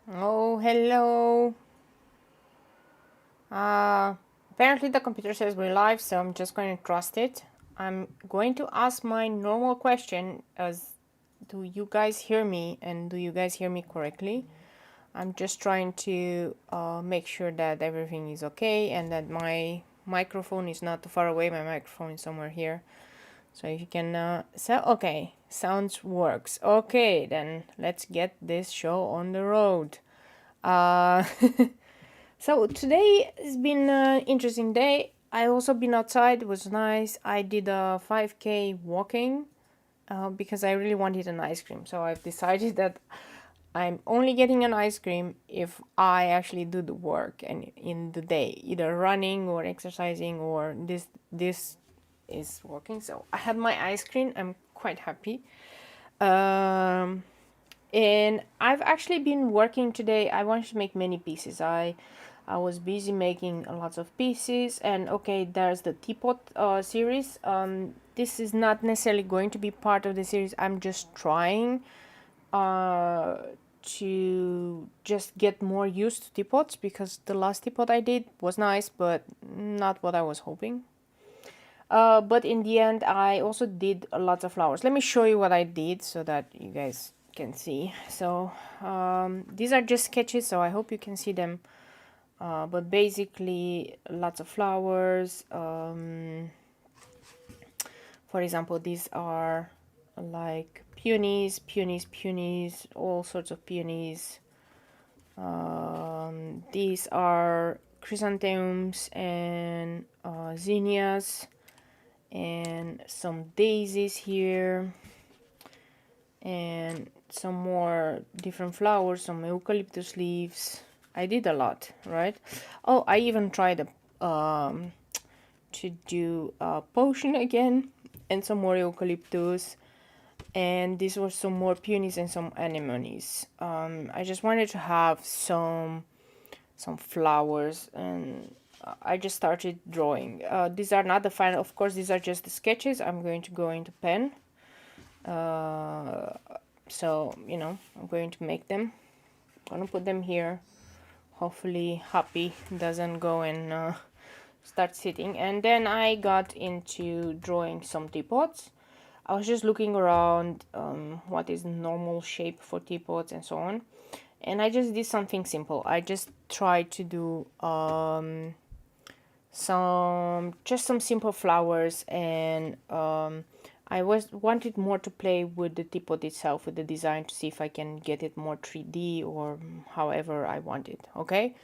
Oh, hello. Apparently the computer says we're live, so I'm just going to trust it. I'm going to ask my normal question as do you guys hear me and do you guys hear me correctly? I'm just trying to make sure that everything is okay and that my microphone is not too far away. My microphone is somewhere here. So if you can, okay, sounds works. Okay, then let's get this show on the road. Uh, So today has been an interesting day. I also been outside. It was nice. I did a 5K walking because I really wanted an ice cream. So I've decided that I'm only getting an ice cream if I actually do the work and in the day, either running or exercising or this is working. So I had my ice cream. I'm quite happy. Um, and I've actually been working today. I wanted to make many pieces. I was busy making lots of pieces, and okay, there's the teapot series. This is not necessarily going to be part of the series. I'm just trying uh, to just get more used to teapots because the last teapot I did was nice, but not what I was hoping. But in the end, I also did lots of flowers. Let me show you what I did so that you guys can see. So these are just sketches, so I hope you can see them. But basically, lots of flowers. For example, these are like peonies, all sorts of peonies. These are chrysanthemums and zinnias and some daisies here and some more different flowers, some eucalyptus leaves. I did a lot, right? Oh, I even tried to do a potion again and some more eucalyptus, and these were some more peonies and some anemones. I just wanted to have some flowers, and I just started drawing. These are not the final, of course, these are just the sketches. I'm going to go into pen. So, you know, I'm going to make them. I'm gonna put them here. Hopefully Happy doesn't go and start sitting. And then I got into drawing some teapots. I was just looking around what is normal shape for teapots and so on. And I just did something simple. I just tried to do some simple flowers, and I wanted more to play with the teapot itself, with the design, to see if I can get it more 3D or however I want it. Okay,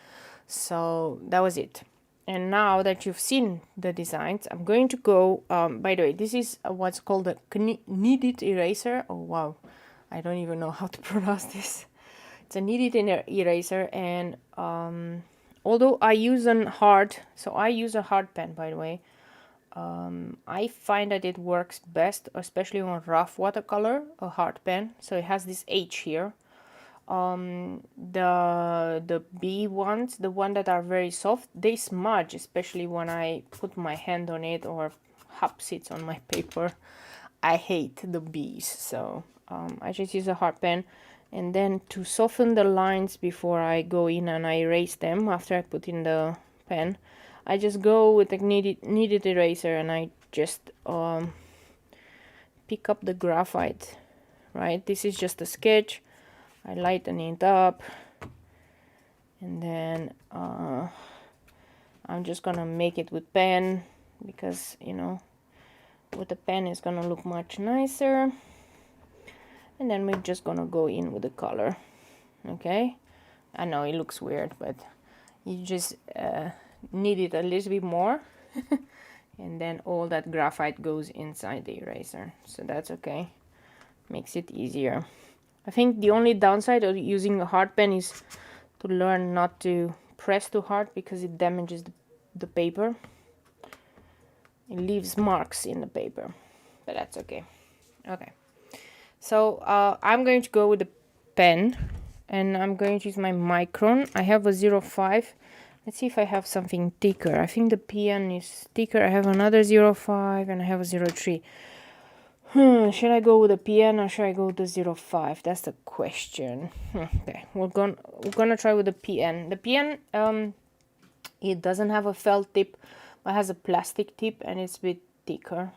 so that was it. And now that you've seen the designs, I'm going to go. By the way, this is what's called a kneaded eraser. Oh wow, I don't even know how to pronounce this. It's a kneaded eraser, and although I use I use a hard pen, by the way. I find that it works best, especially on rough watercolor, a hard pen. So it has this H here. The B ones, the one that are very soft, they smudge, especially when I put my hand on it or Hap sits on my paper. I hate the B's, so I just use a hard pen. And then to soften the lines before I go in and I erase them after I put in the pen, I just go with a kneaded eraser and I just pick up the graphite, right? This is just a sketch. I lighten it up, and then I'm just gonna make it with pen because, you know, with the pen it's gonna look much nicer. And then we're just gonna go in with the color. Okay, I know it looks weird, but you just need it a little bit more. And then all that graphite goes inside the eraser, so that's okay, makes it easier. I think the only downside of using a hard pen is to learn not to press too hard because it damages the paper. It leaves marks in the paper, but that's okay. Okay, so I'm going to go with the pen, and I'm going to use my Micron. I have a 0.5. Let's see if I have something thicker. I think the pen is thicker. I have another 0.5 and I have a 0.3. Should I go with a PN or should I go with the 05? That's the question. Okay, we're gonna try with the PN. The PN, it doesn't have a felt tip, but has a plastic tip and it's a bit thicker.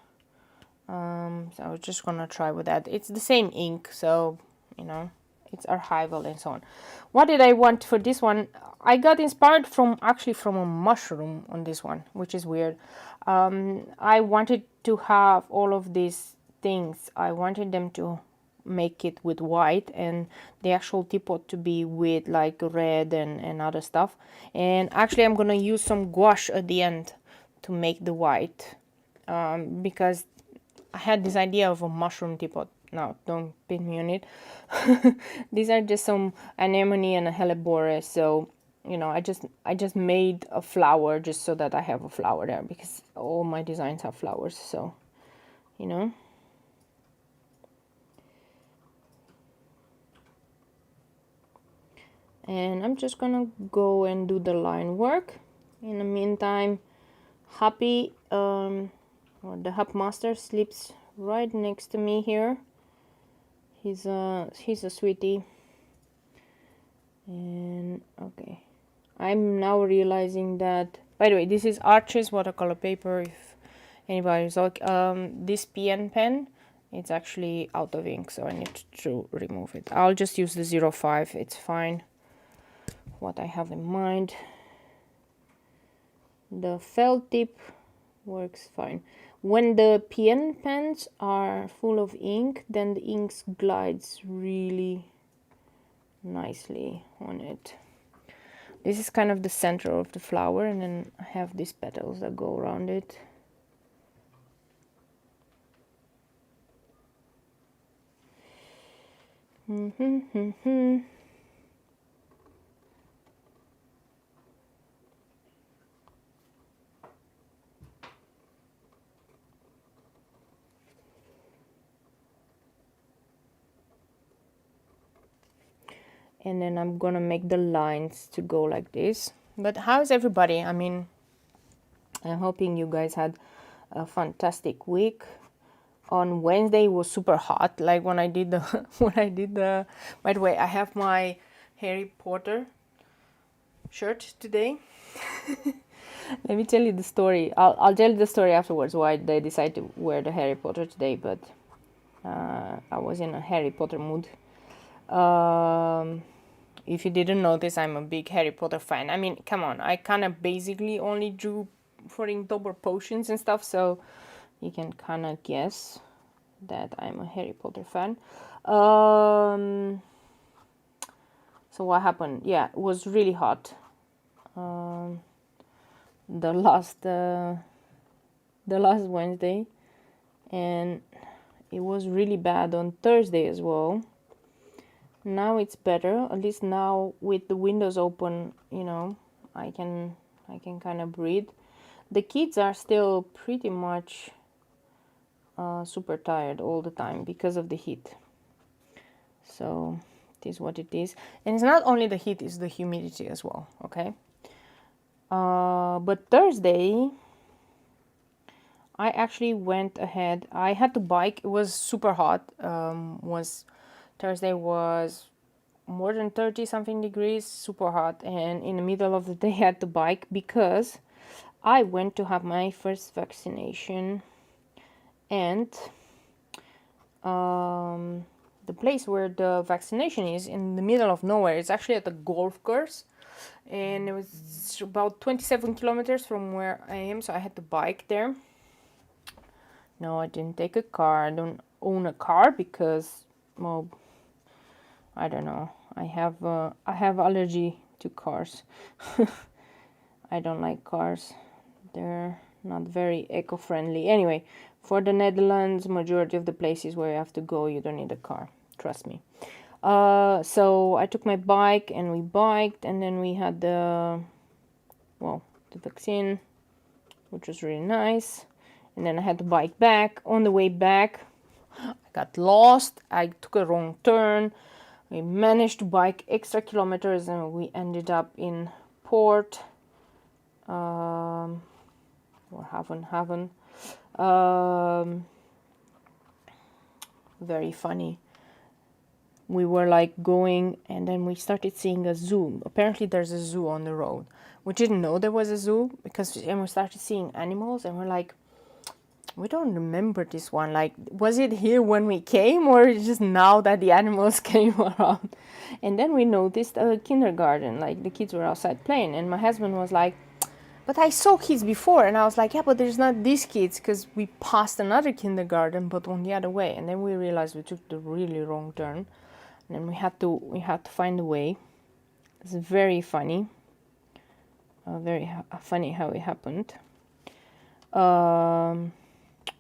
So I was just gonna try with that. It's the same ink, so you know, it's archival and so on. What did I want for this one? I got inspired from actually from a mushroom on this one, which is weird. I wanted to have all of these things. I wanted them to make it with white and the actual teapot to be with like red and other stuff. And actually I'm gonna use some gouache at the end to make the white, because I had this idea of a mushroom teapot. Now, don't pin me on it. These are just some anemone and a hellebore. So, you know, I just made a flower just so that I have a flower there, because all my designs have flowers. So, you know. And I'm just gonna go and do the line work. In the meantime, Happy, or the Hub Master, sleeps right next to me here. He's a sweetie. And okay, I'm now realizing that, by the way, this is Arches watercolor paper. If anybody's like, this PN pen, it's actually out of ink, so I need to remove it. I'll just use the 05. It's fine. What I have in mind. The felt tip works fine. When the PN pens are full of ink, then the ink glides really nicely on it. This is kind of the center of the flower, and then I have these petals that go around it. And then I'm gonna make the lines to go like this. But how's everybody? I mean, I'm hoping you guys had a fantastic week. On Wednesday it was super hot, like when I did the by the way, I have my Harry Potter shirt today. Let me tell you the story. I'll tell you the story afterwards why they decided to wear the Harry Potter today, but I was in a Harry Potter mood. If you didn't notice, I'm a big Harry Potter fan. I mean, come on, I kind of basically only drew for Inktober potions and stuff, so you can kind of guess that I'm a Harry Potter fan. So what happened? Yeah, it was really hot. The last Wednesday, and it was really bad on Thursday as well. Now it's better, at least now with the windows open, you know, I can kind of breathe. The kids are still pretty much super tired all the time because of the heat. So it is what it is. And it's not only the heat, it's the humidity as well, okay? But Thursday, I actually went ahead. I had to bike. It was super hot. Thursday was more than 30 something degrees, super hot, and in the middle of the day I had to bike because I went to have my first vaccination, and the place where the vaccination is in the middle of nowhere. It's actually at the golf course, and it was about 27 kilometers from where I am, so I had to bike there. No, I didn't take a car. I don't own a car because, well, I don't know. I have allergy to cars. I don't like cars. They're not very eco-friendly. Anyway, for the Netherlands, majority of the places where you have to go, you don't need a car. Trust me. So I took my bike and we biked, and then we had the vaccine, which was really nice. And then I had to bike back. On the way back, I got lost. I took a wrong turn. We managed to bike extra kilometers and we ended up in port, or haven. very funny. We were like going, and then we started seeing a zoo. Apparently there's a zoo on the road. We didn't know there was a zoo because, and we started seeing animals, and we're like, we don't remember this one. Like, was it here when we came, or just now that the animals came around? And then we noticed a kindergarten, like the kids were outside playing, and my husband was like, but I saw kids before. And I was like, yeah, but there's not these kids, because we passed another kindergarten but on the other way. And then we realized we took the really wrong turn, and then we had to find a way. It's very funny, very funny how it happened.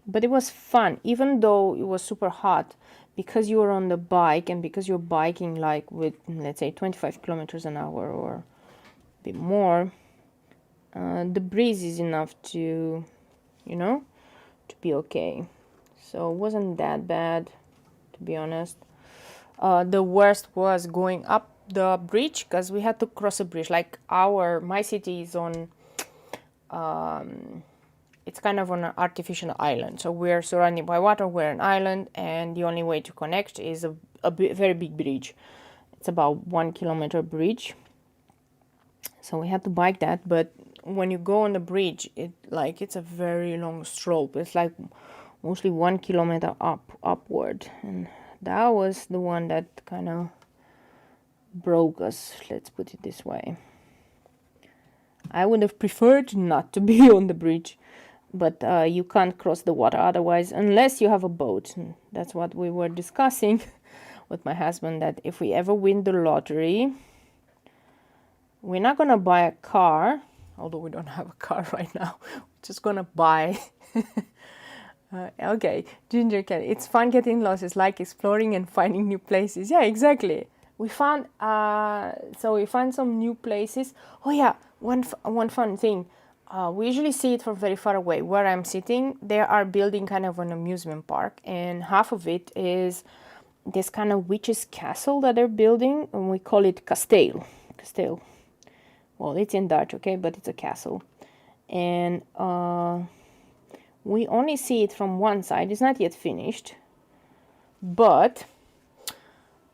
But it was fun, even though it was super hot, because you were on the bike, and because you're biking like with, let's say, 25 kilometers an hour or a bit more. The breeze is enough to, you know, to be okay. So it wasn't that bad, to be honest. The worst was going up the bridge, because we had to cross a bridge. Like my city is on, it's kind of on an artificial island. So we're surrounded by water, we're an island, and the only way to connect is a very big bridge. It's about 1 kilometer bridge. So we had to bike that, but when you go on the bridge, it's a very long slope. It's like mostly 1 kilometer upward, and that was the one that kind of broke us, let's put it this way. I would have preferred not to be on the bridge, but you can't cross the water otherwise, unless you have a boat. And that's what we were discussing with my husband, that if we ever win the lottery, we're not gonna buy a car, although we don't have a car right now. We're just gonna buy. Okay, Ginger Cat. It's fun getting lost. It's like exploring and finding new places. Yeah, exactly. We found some new places. Oh yeah, one fun thing. We usually see it from very far away. Where I'm sitting, they are building kind of an amusement park, and half of it is this kind of witch's castle that they're building, and we call it Castell. Well, it's in Dutch, okay, but it's a castle. And we only see it from one side. It's not yet finished. But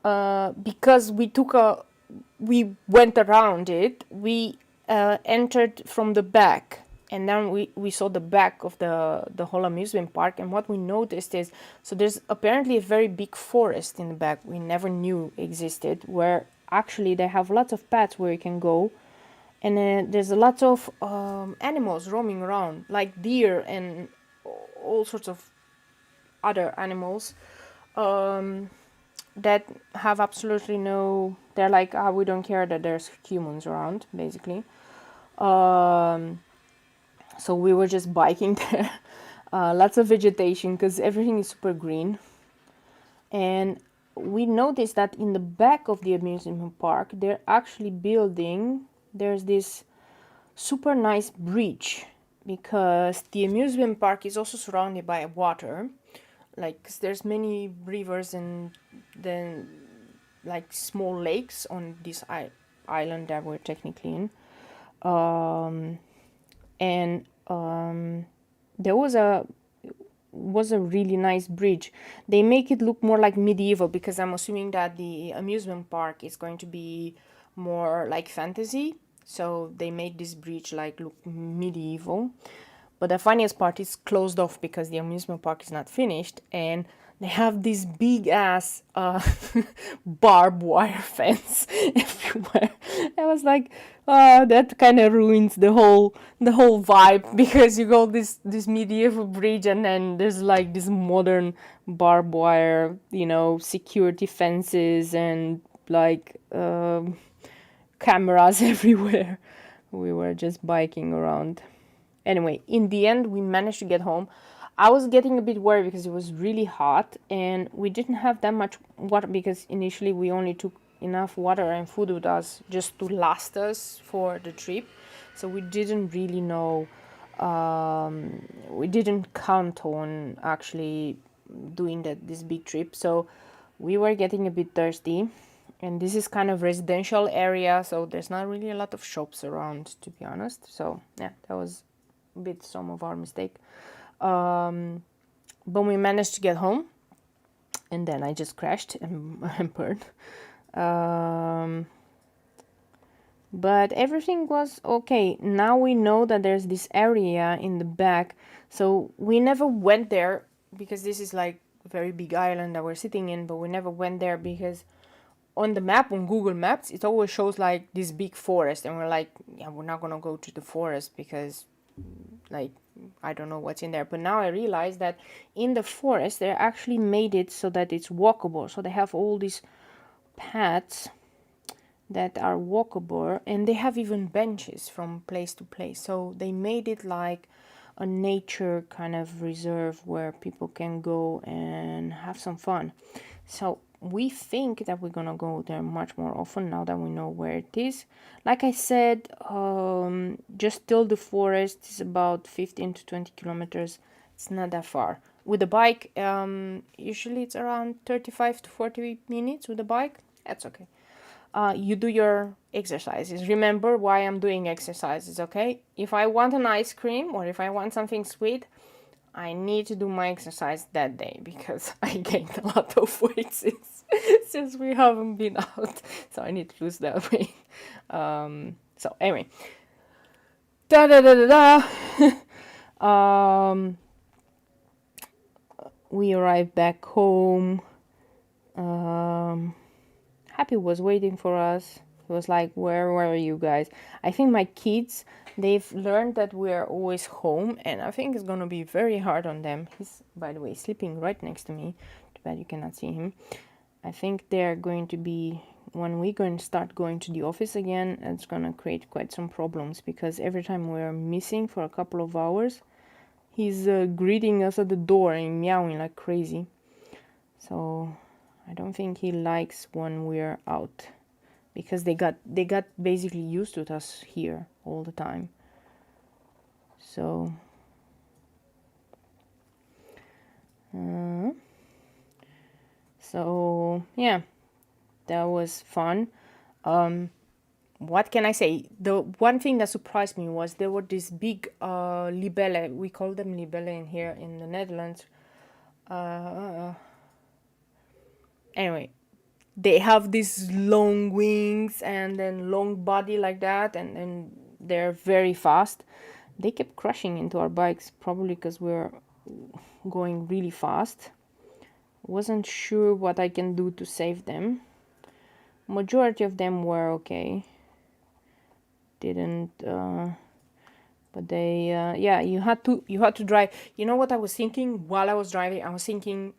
because we went around it, we entered from the back. And then we saw the back of the whole amusement park. And what we noticed is, so there's apparently a very big forest in the back we never knew existed, where actually they have lots of paths where you can go. And there's a lot of animals roaming around, like deer and all sorts of other animals that have absolutely no... They're like, we don't care that there's humans around, basically. So we were just biking there. Lots of vegetation, because everything is super green. And we noticed that in the back of the amusement park, they're actually building... There's this super nice bridge, because the amusement park is also surrounded by water, like, 'cause there's many rivers and then like small lakes on this island that we're technically in. There was a really nice bridge. They make it look more like medieval, because I'm assuming that the amusement park is going to be more like fantasy, so they made this bridge like look medieval. But the funniest part is closed off because the amusement park is not finished, and they have this big ass barbed wire fence everywhere. I was like, that kind of ruins the whole vibe, because you go this medieval bridge and then there's like this modern barbed wire, security fences and like cameras everywhere. We were just biking around. Anyway, in the end, we managed to get home. I was getting a bit worried because it was really hot and we didn't have that much water, because initially we only took enough water and food with us just to last us for the trip. So we didn't really know, we didn't count on actually doing this big trip. So we were getting a bit thirsty. And this is kind of residential area, so there's not really a lot of shops around, to be honest. So yeah, that was a bit some of our mistake. But we managed to get home, and then I just crashed and, and burned. But everything was okay. Now we know that there's this area in the back, so we never went there because this is like a very big island that we're sitting in, but we never went there because on the map, on Google Maps, it always shows like this big forest, and we're like, yeah, we're not gonna go to the forest because like I don't know what's in there. But now I realize that in the forest they actually made it so that it's walkable, so they have all these paths that are walkable, and they have even benches from place to place, so they made it like a nature kind of reserve where people can go and have some fun. So we think that we're gonna go there much more often now that we know where it is. Like I said, just till the forest is about 15 to 20 kilometers. It's not that far. With the bike, usually it's around 35 to 40 minutes with the bike. That's okay. You do your exercises. Remember why I'm doing exercises, okay? If I want an ice cream or if I want something sweet, I need to do my exercise that day because I gained a lot of weight since we haven't been out. So I need to lose that weight. So anyway. We arrived back home. Happy was waiting for us. He was like, where are you guys? I think my kids, they've learned that we're always home, and I think it's gonna be very hard on them. He's, by the way, sleeping right next to me. Too bad you cannot see him. I think they're going to be, when we're going to start going to the office again, it's gonna create quite some problems because every time we're missing for a couple of hours, he's greeting us at the door and meowing like crazy. So I don't think he likes when we're out because they got basically used to us here all the time. So yeah, that was fun. What can I say? The one thing that surprised me was there were these big libellen. We call them libellen in here in the Netherlands. Anyway, they have these long wings and then long body like that, and they're very fast. They kept crashing into our bikes, probably because we're going really fast. Wasn't sure what I can do to save them. Majority of them were okay. Didn't but they yeah, you had to drive. You know what I was thinking while I was driving? I was thinking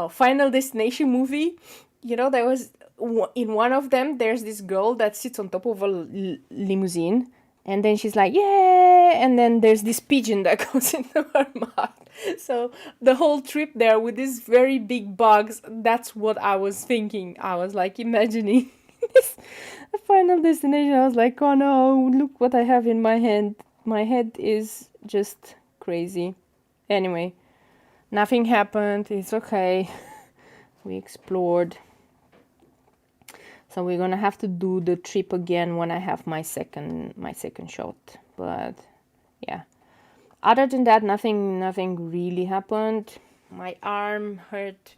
Final Destination movie. You know, there was in one of them there's this girl that sits on top of a limousine, and then she's like, yeah, and then there's this pigeon that goes into her mouth. So the whole trip there with these very big bugs, that's what I was thinking. I was like imagining this Final Destination. I was like, oh no, look what I have in my hand. My head is just crazy. Anyway, nothing happened. It's okay. We explored. So we're gonna have to do the trip again when I have my second shot. But yeah, other than that, nothing really happened. My arm hurt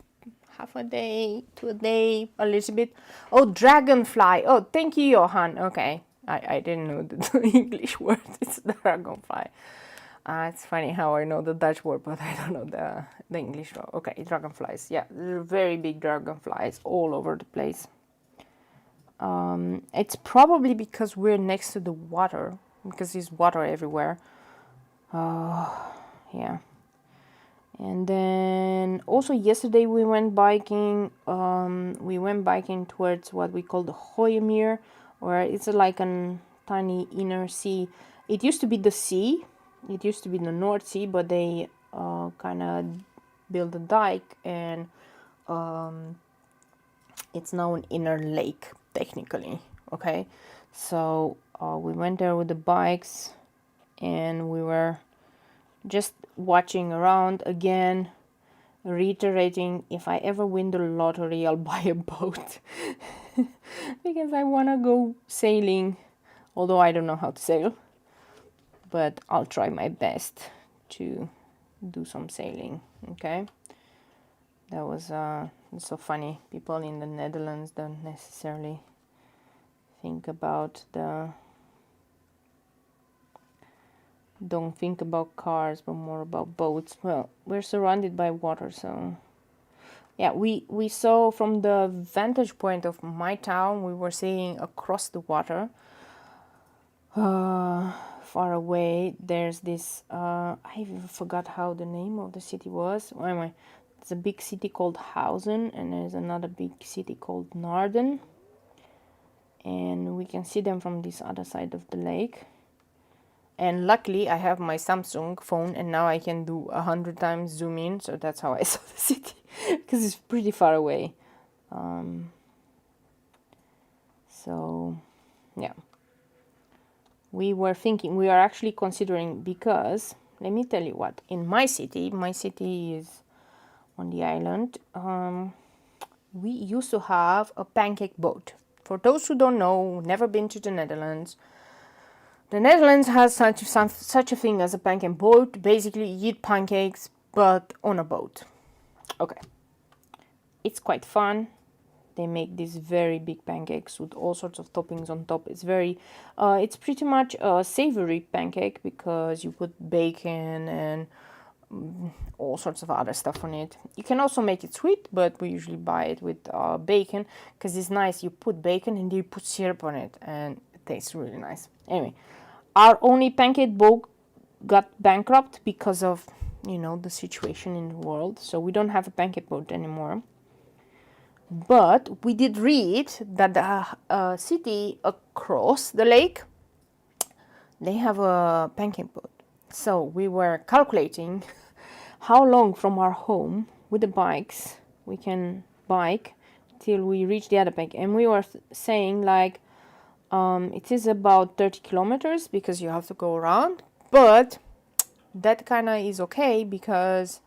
half a day to a day, a little bit. Oh, dragonfly. Oh, thank you, Johan. Okay, I didn't know the English word. It's dragonfly. It's funny how I know the Dutch word, but I don't know the English word. Okay, dragonflies. Yeah, they're very big dragonflies all over the place. It's probably because we're next to the water, because there's water everywhere. Yeah. And then also yesterday we went biking. We went biking towards what we call the Gooimeer, where it's like a tiny inner sea. It used to be the sea. It used to be the North Sea, but they kind of built a dike, and it's now an inner lake, technically. Okay, so we went there with the bikes, and we were just watching around again, reiterating, if I ever win the lottery, I'll buy a boat. Because I want to go sailing, although I don't know how to sail, but I'll try my best to do some sailing. Okay, That was so funny. People in the Netherlands don't necessarily think about cars, but more about boats. Well, we're surrounded by water, so yeah, we saw from the vantage point of my town, we were seeing across the water, far away. There's this I forgot how the name of the city was. Anyway, it's a big city called Hausen, and there's another big city called Naarden, and we can see them from this other side of the lake. And luckily I have my Samsung phone, and now I can do 100 times zoom in, so that's how I saw the city, because it's pretty far away. So yeah, we are actually considering, because let me tell you what, in my city is on the island, we used to have a pancake boat. For those who don't know, never been to the Netherlands has such a thing as a pancake boat. Basically, you eat pancakes, but on a boat. Okay. It's quite fun. They make these very big pancakes with all sorts of toppings on top. It's pretty much a savory pancake, because you put bacon and all sorts of other stuff on it. You can also make it sweet, but we usually buy it with bacon, because it's nice. You put bacon and you put syrup on it, and it tastes really nice. Anyway, our only pancake boat got bankrupt because of, the situation in the world. So we don't have a pancake boat anymore. But we did read that the city across the lake, they have a pancake boat. So we were calculating how long from our home with the bikes we can bike till we reach the other bank. And we were saying like it is about 30 kilometers because you have to go around, but that kind of is okay because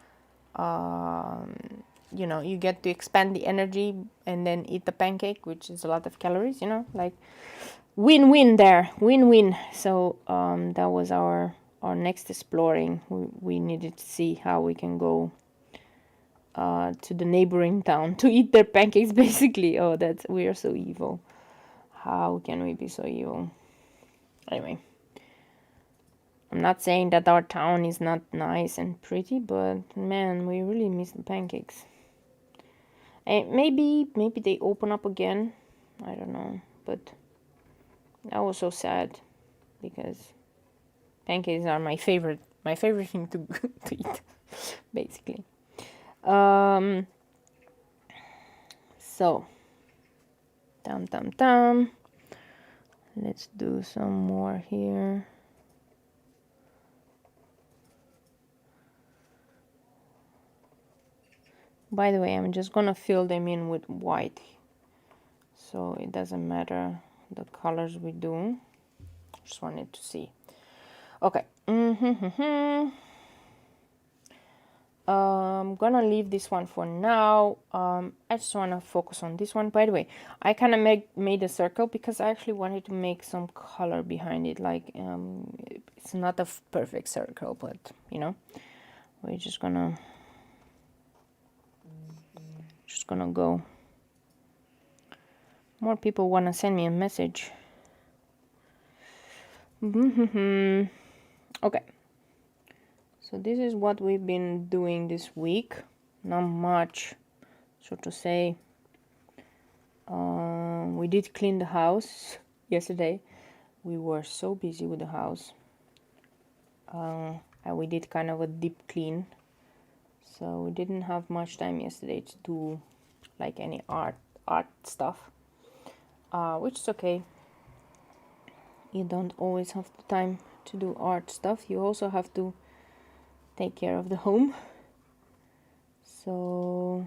you get to expand the energy and then eat the pancake, which is a lot of calories, like win-win there, win-win. So that was our next exploring. We needed to see how we can go to the neighboring town to eat their pancakes, basically. Oh, we are so evil. How can we be so evil? Anyway, I'm not saying that our town is not nice and pretty, but man, we really miss the pancakes. And maybe they open up again. I don't know, but that was so sad because pancakes are my favorite thing to eat, basically. So, let's do some more here. By the way, I'm just gonna fill them in with white, so it doesn't matter the colors we do. Just wanted to see. Okay. I'm gonna leave this one for now. I just want to focus on this one. By the way, I kind of made a circle because I actually wanted to make some color behind it. Like it's not a perfect circle, but we're just gonna go. More people want to send me a message. Okay. So this is what we've been doing this week. Not much, so to say. We did clean the house yesterday. We were so busy with the house. And we did kind of a deep clean. So we didn't have much time yesterday to do like any art stuff. Which is okay. You don't always have the time to do art stuff. You also have to take care of the home. So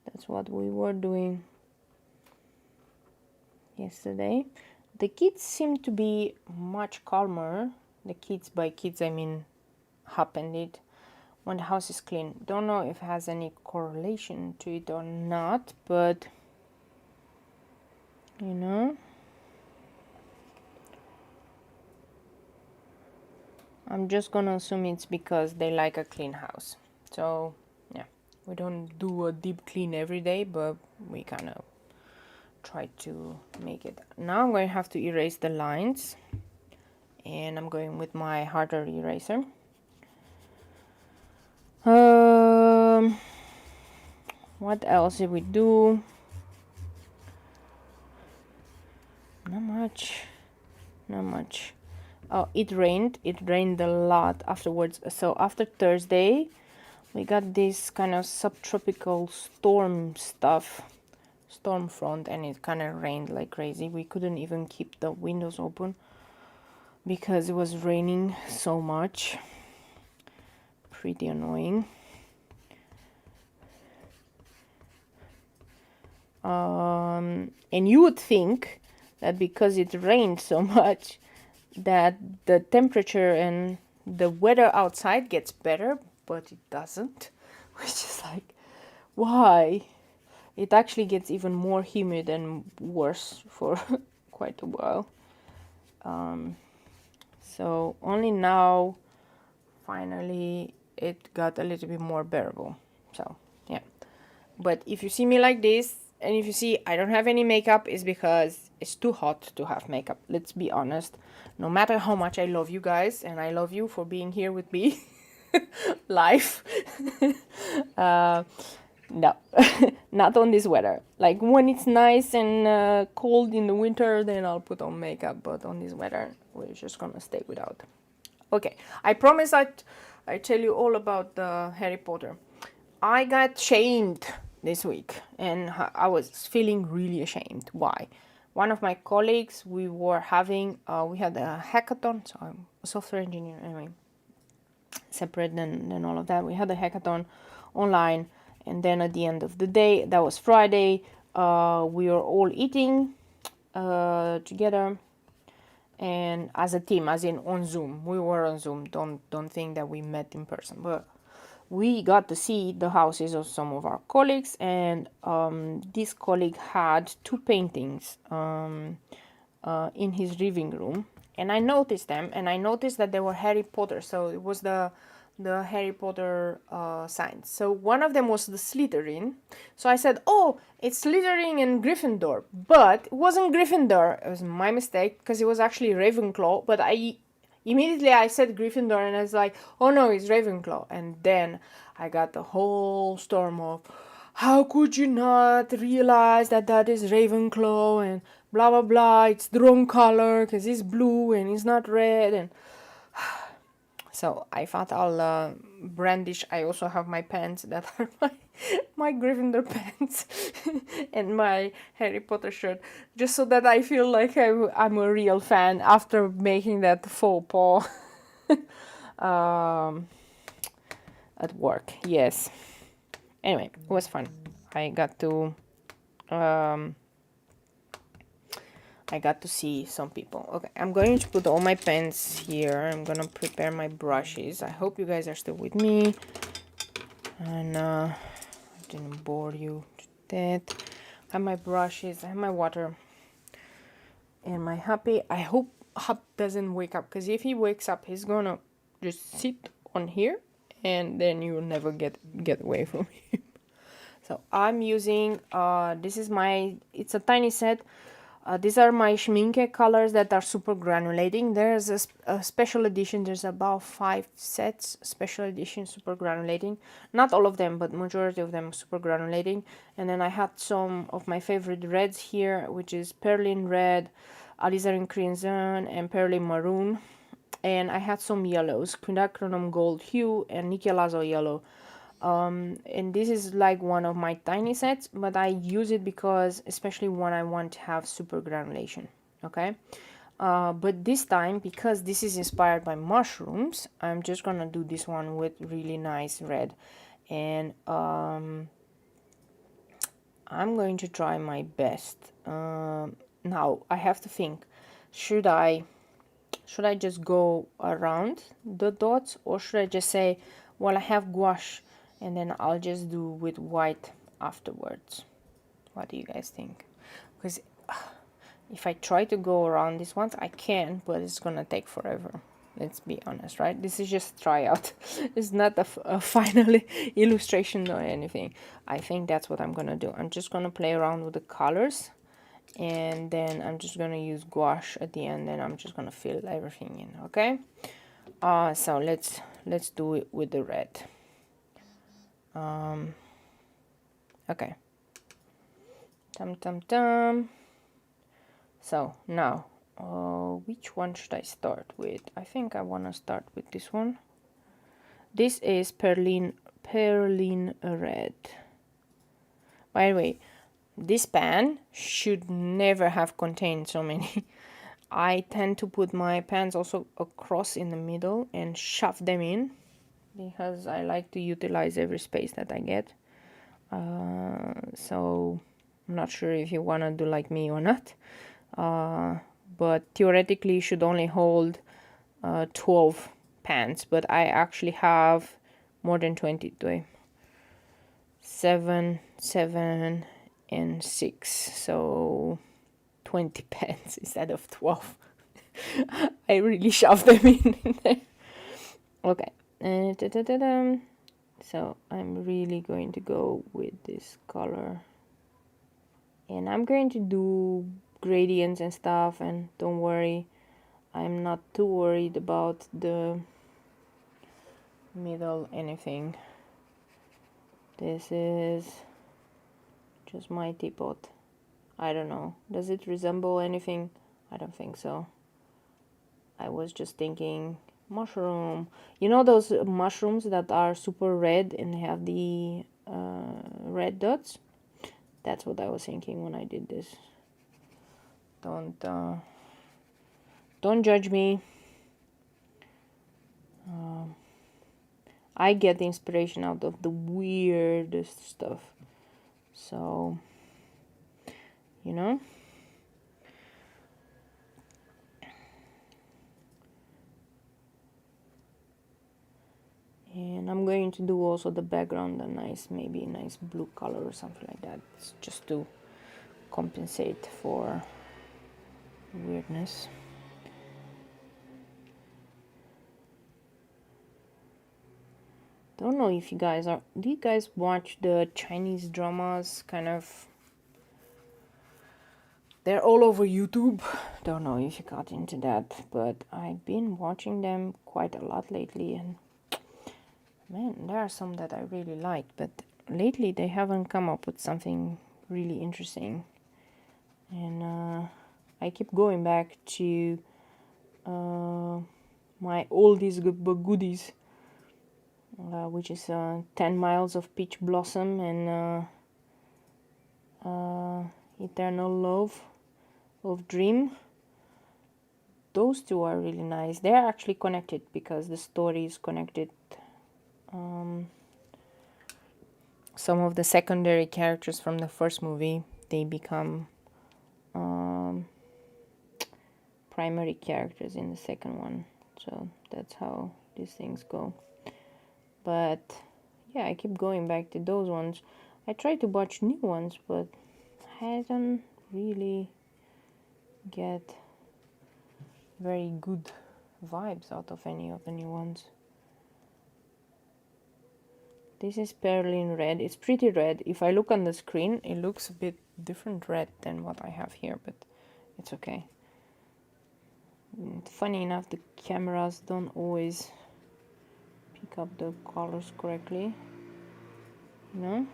that's what we were doing yesterday. The kids seem to be much calmer. The kids, by kids I mean happened it when the house is clean. Don't know if it has any correlation to it or not, but I'm just gonna assume it's because they like a clean house. So yeah, we don't do a deep clean every day, but we kind of try to make it. Now I'm going to have to erase the lines, and I'm going with my harder eraser. What else did we do? Not much. Not much. Oh, it rained a lot afterwards. So after Thursday we got this kind of subtropical storm stuff, storm front, and it kind of rained like crazy. We couldn't even keep the windows open because it was raining so much. Pretty annoying. And you would think that because it rained so much that the temperature and the weather outside gets better, but it doesn't. Which is like, why? It actually gets even more humid and worse for quite a while. So only now finally it got a little bit more bearable. So yeah, but if you see me like this, and if you see I don't have any makeup, it's because it's too hot to have makeup. Let's be honest. No matter how much I love you guys, and I love you for being here with me live, no, not on this weather. Like when it's nice and cold in the winter, then I'll put on makeup, but on this weather we're just gonna stay without. Okay, I promise I tell you all about the Harry Potter. I got shamed this week, and I was feeling really ashamed. Why? One of my colleagues, we had a hackathon. So I'm a software engineer anyway, separate than all of that. We had a hackathon online, and then at the end of the day, that was Friday, we were all eating together, and as a team, as in on Zoom. We were on Zoom. Don't think that we met in person, but we got to see the houses of some of our colleagues, and this colleague had two paintings in his living room, and I noticed them, and I noticed that they were Harry Potter. So it was the Harry Potter signs. So one of them was the Slytherin. So I said, oh, it's Slytherin and Gryffindor, but it wasn't Gryffindor. It was my mistake because it was actually Ravenclaw, but immediately I said Gryffindor, and I was like, oh no, it's Ravenclaw. And then I got the whole storm of, how could you not realize that that is Ravenclaw, and blah blah blah, it's the wrong color because it's blue and it's not red. And so I thought I'll brandish. I also have my pants that are my Gryffindor pants and my Harry Potter shirt, just so that I feel like I'm a real fan after making that faux pas at work. Yes. Anyway, it was fun. I got to see some people. Okay, I'm going to put all my pens here. I'm gonna prepare my brushes. I hope you guys are still with me, and I didn't bore you to death. I have my brushes, I have my water, and my Happy. I hope Hub doesn't wake up, because if he wakes up, he's gonna just sit on here, and then you will never get away from him. So I'm using, it's a tiny set. These are my Schminke colors that are super granulating. There's a special edition. There's about 5 sets, special edition super granulating. Not all of them, but majority of them super granulating. And then I had some of my favorite reds here, which is Perlin Red, Alizarin Crimson, and Perlin Maroon. And I had some yellows, Quinacridone Gold Hue and Nickel Yellow. And this is like one of my tiny sets, but I use it because, especially when I want to have super granulation, okay? But this time, because this is inspired by mushrooms, I'm just gonna do this one with really nice red. And I'm going to try my best. Now, I have to think, should I just go around the dots, or should I just say, well, I have gouache, and then I'll just do with white afterwards? What do you guys think? Because if I try to go around these ones, I can, but it's gonna take forever. Let's be honest, right? This is just tryout. It's not a final illustration or anything. I think that's what I'm gonna do. I'm just gonna play around with the colors, and then I'm just gonna use gouache at the end, and I'm just gonna fill everything in. Okay. So let's do it with the red. Okay. So now, which one should I start with? I think I want to start with this one. This is Perlin red. By the way, this pan should never have contained so many. I tend to put my pans also across in the middle and shove them in, because I like to utilize every space that I get. So I'm not sure if you want to do like me or not. But theoretically you should only hold 12 pans, but I actually have more than 20. 7, and 6, so 20 pans instead of 12. I really shoved them in there. Okay. So I'm really going to go with this color, and I'm going to do gradients and stuff, and don't worry, I'm not too worried about the middle anything. This is just my teapot. I don't know, does it resemble anything? I don't think so. I was just thinking mushroom, you know those mushrooms that are super red and have the red dots? That's what I was thinking when I did this. Don't judge me. I get the inspiration out of the weirdest stuff, so you know. And I'm going to do also the background maybe a nice blue color or something like that, just to compensate for weirdness. Don't know if do you guys watch the Chinese dramas? Kind of, they're all over YouTube. Don't know if you got into that, but I've been watching them quite a lot lately, and man, there are some that I really like, but lately they haven't come up with something really interesting. And I keep going back to my oldies but goodies, which is 10 Miles of Peach Blossom and Eternal Love of Dream. Those two are really nice. They're actually connected because the story is connected. Some of the secondary characters from the first movie, they become primary characters in the second one. So that's how these things go. But yeah, I keep going back to those ones. I try to watch new ones, but I don't really get very good vibes out of any of the new ones. This is Perlin red. It's pretty red. If I look on the screen, it looks a bit different red than what I have here, but it's okay. Funny enough, the cameras don't always pick up the colors correctly, you know?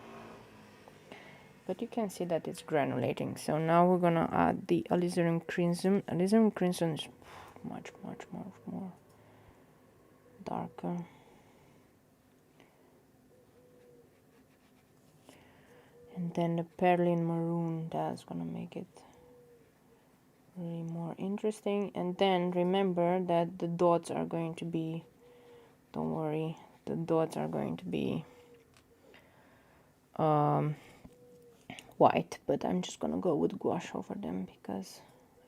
But you can see that it's granulating. So now we're gonna add the alizarin crimson. Alizarin crimson is much more darker. And then the Perlin maroon, that's gonna make it really more interesting. And then remember that the dots are going to be, don't worry, the dots are going to be white, but I'm just gonna go with gouache over them because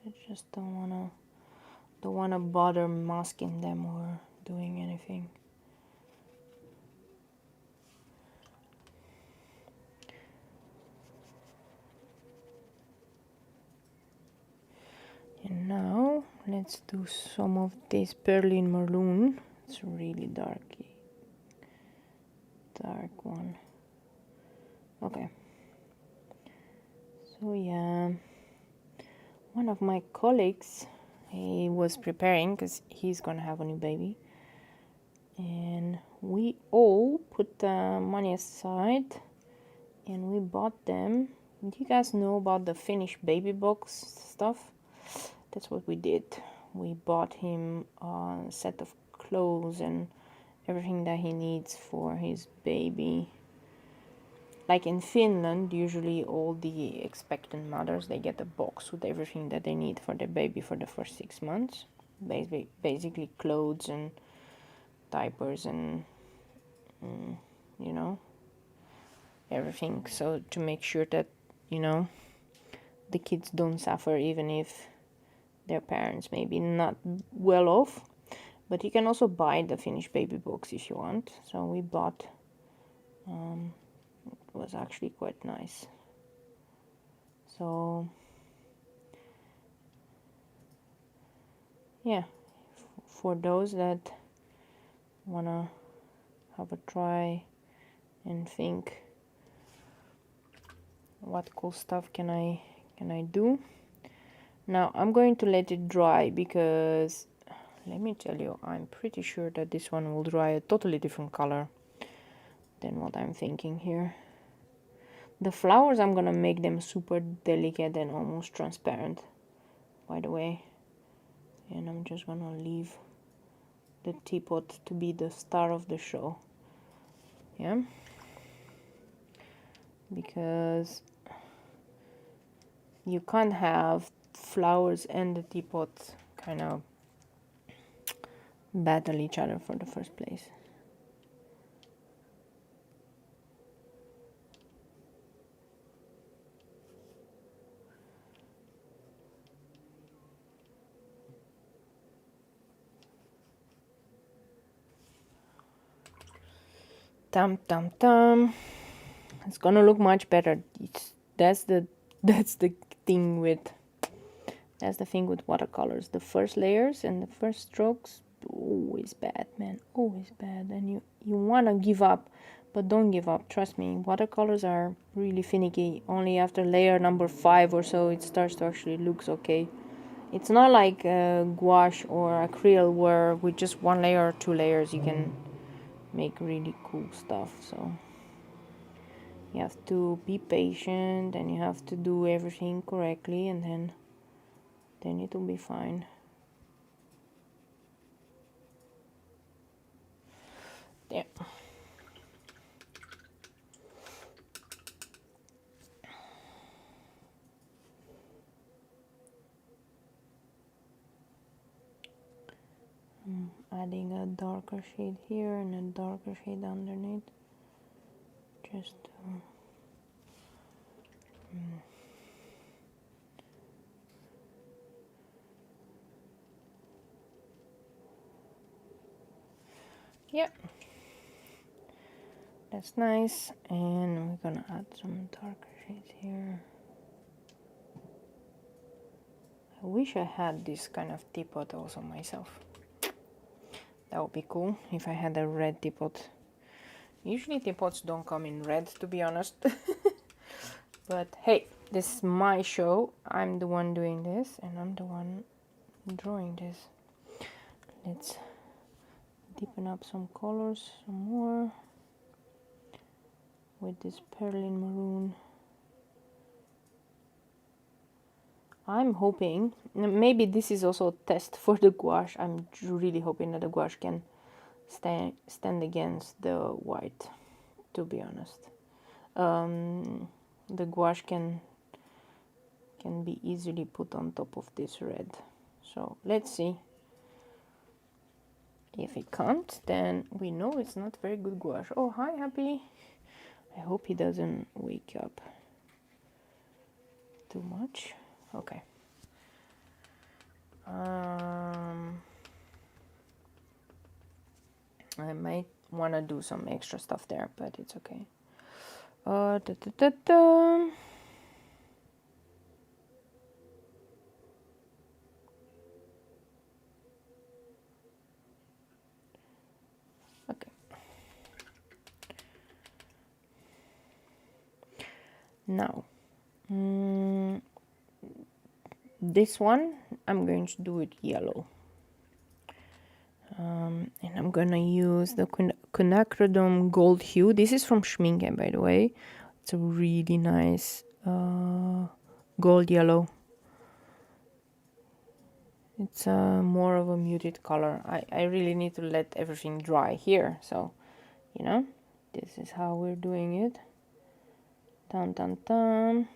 I just don't wanna bother masking them or doing anything. And now let's let's do some of this Berlin maroon. It's really dark one. Okay. So yeah, one of my colleagues, he was preparing because he's gonna have a new baby, and we all put money aside and we bought them. Do you guys know about the Finnish baby box stuff? That's what we did. We bought him a set of clothes and everything that he needs for his baby. Like in Finland, usually all the expectant mothers, they get a box with everything that they need for their baby for the first 6 months. Basically clothes and diapers and, you know, everything. So to make sure that, you know, the kids don't suffer even if their parents may be not well off. But you can also buy the Finnish baby box if you want. So we bought, it was actually quite nice. So yeah, for those that wanna have a try and think what cool stuff can I do. Now I'm going to let it dry because let me tell you, I'm pretty sure that this one will dry a totally different color than what I'm thinking here. The flowers, I'm gonna make them super delicate and almost transparent, by the way. And I'm just gonna leave the teapot to be the star of the show. Yeah, because you can't have flowers and the teapot kind of battle each other for the first place. Tam tam tam. It's gonna look much better. That's the thing with watercolors. The first layers and the first strokes, always bad, man, always bad. And you wanna give up, but don't give up. Trust me, watercolors are really finicky. Only after layer number 5 or so it starts to actually looks okay. It's not like gouache or acrylic where with just 1 layer or 2 layers you can make really cool stuff. So you have to be patient and you have to do everything correctly, and then it will be fine. Yeah. Adding a darker shade here and a darker shade underneath, just yeah, that's nice. And we're gonna add some darker shades here. I wish I had this kind of teapot also myself. That would be cool if I had a red teapot. Usually teapots don't come in red, to be honest. But hey, this is my show. I'm the one doing this and I'm the one drawing this. Let's deepen up some colors some more with this Berlin maroon. I'm hoping, maybe this is also a test for the gouache. I'm really hoping that the gouache can stand against the white, to be honest. The gouache can be easily put on top of this red. So let's see. If it can't, then we know it's not very good gouache. Oh, hi, Happy. I hope he doesn't wake up too much. Okay. I might want to do some extra stuff there, but it's okay. Now, this one, I'm going to do it yellow. And I'm gonna use the quinacridone gold hue. This is from StreamCam, by the way. It's a really nice gold yellow. It's more of a muted color. I really need to let everything dry here. So, you know, this is how we're doing it. Dun, dun, dun.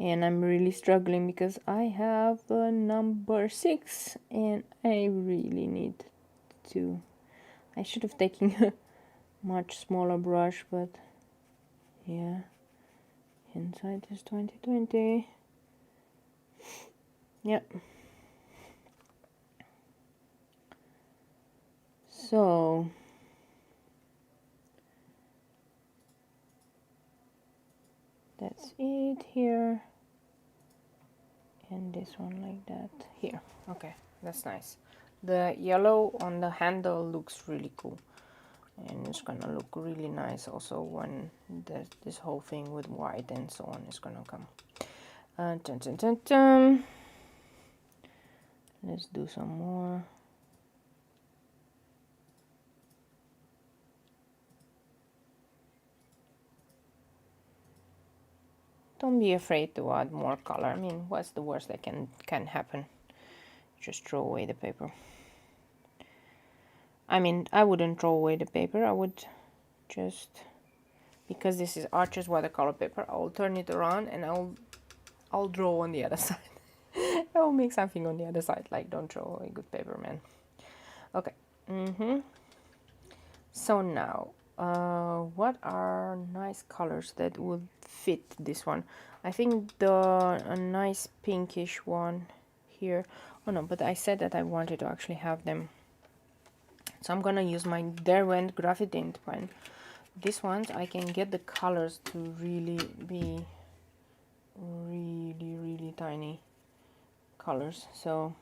And I'm really struggling because I have a number 6 and I really need to. I should have taken a much smaller brush, but yeah, inside is 2020. Yep. So that's it here, and this one like that here. Okay, that's nice. The yellow on the handle looks really cool, and it's gonna look really nice also when this whole thing with white and so on is gonna come. Dun, dun, dun, dun. Let's do some more. Don't be afraid to add more color. I mean, what's the worst that can happen? Just throw away the paper. I mean, I wouldn't throw away the paper. I would just, because this is Archer's watercolor paper, I'll turn it around and I'll draw on the other side. I'll make something on the other side. Like, don't throw away good paper, man. Okay. So now, what are nice colors that would fit this one? I think a nice pinkish one here. Oh no, but I said that I wanted to actually have them. So I'm gonna use my Derwent graphite ink pen. These ones I can get the colors to really be really tiny colors. So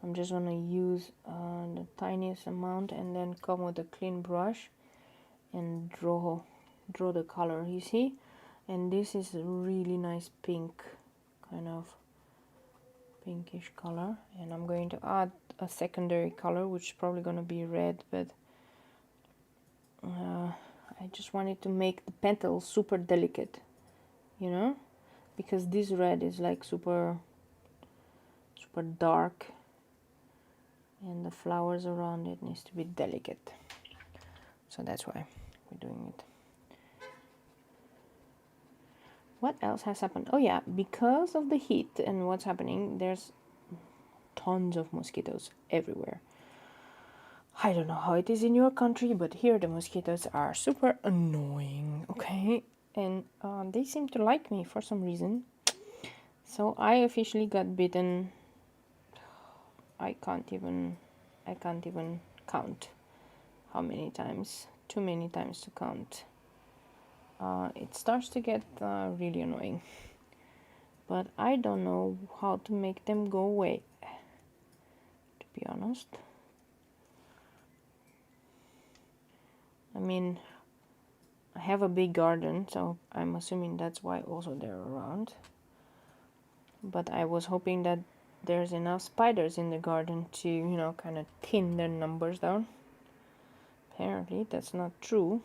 I'm just gonna use the tiniest amount and then come with a clean brush and draw the color, you see. And this is a really nice pink, kind of pinkish color, and I'm going to add a secondary color which is probably going to be red, but I just wanted to make the petals super delicate, you know, because this red is like super dark and the flowers around it needs to be delicate, so that's why we're doing it. What else has happened? Oh yeah, because of the heat and what's happening, there's tons of mosquitoes everywhere. I don't know how it is in your country, but here the mosquitoes are super annoying, okay? And they seem to like me for some reason. So I officially got bitten. I can't even count how many times. Too many times to count. It starts to get really annoying, but I don't know how to make them go away, to be honest. I mean, I have a big garden, so I'm assuming that's why also they're around, but I was hoping that there's enough spiders in the garden to, you know, kind of thin their numbers down. Apparently that's not true.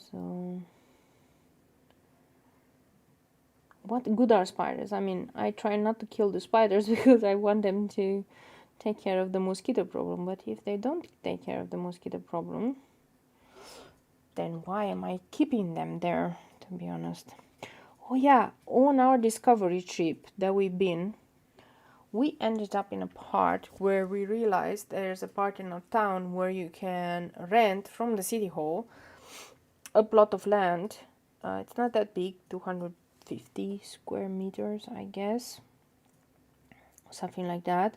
So what good are spiders? I mean, I try not to kill the spiders because I want them to take care of the mosquito problem, but if they don't take care of the mosquito problem, then why am I keeping them there, to be honest? Oh yeah, on our discovery trip that we've been, we ended up in a part where we realized there's a part in our town where you can rent from the city hall a plot of land. It's not that big, 250 square meters, I guess, something like that.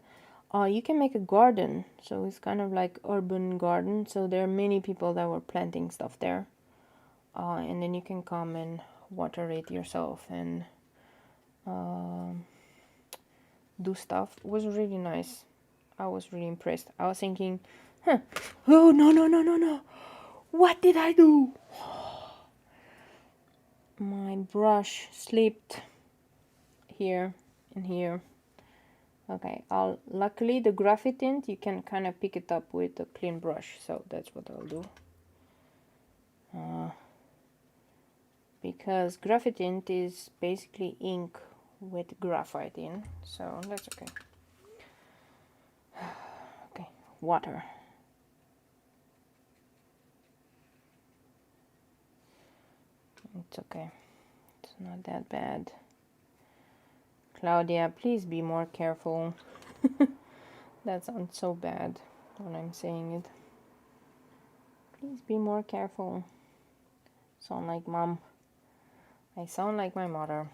You can make a garden, so it's kind of like urban garden. So there are many people that were planting stuff there, and then you can come and water it yourself and do stuff. It was really nice. I was really impressed. I was thinking, oh no, What did I do? My brush slipped here and here. Okay, luckily the graphite tint, you can kind of pick it up with a clean brush, so that's what I'll do. Because graphite tint is basically ink with graphite in, so that's okay. Okay, water. It's okay, it's not that bad. Claudia, please be more careful. That sounds so bad when I'm saying it. Please be more careful. Sound like mom. I sound like my mother.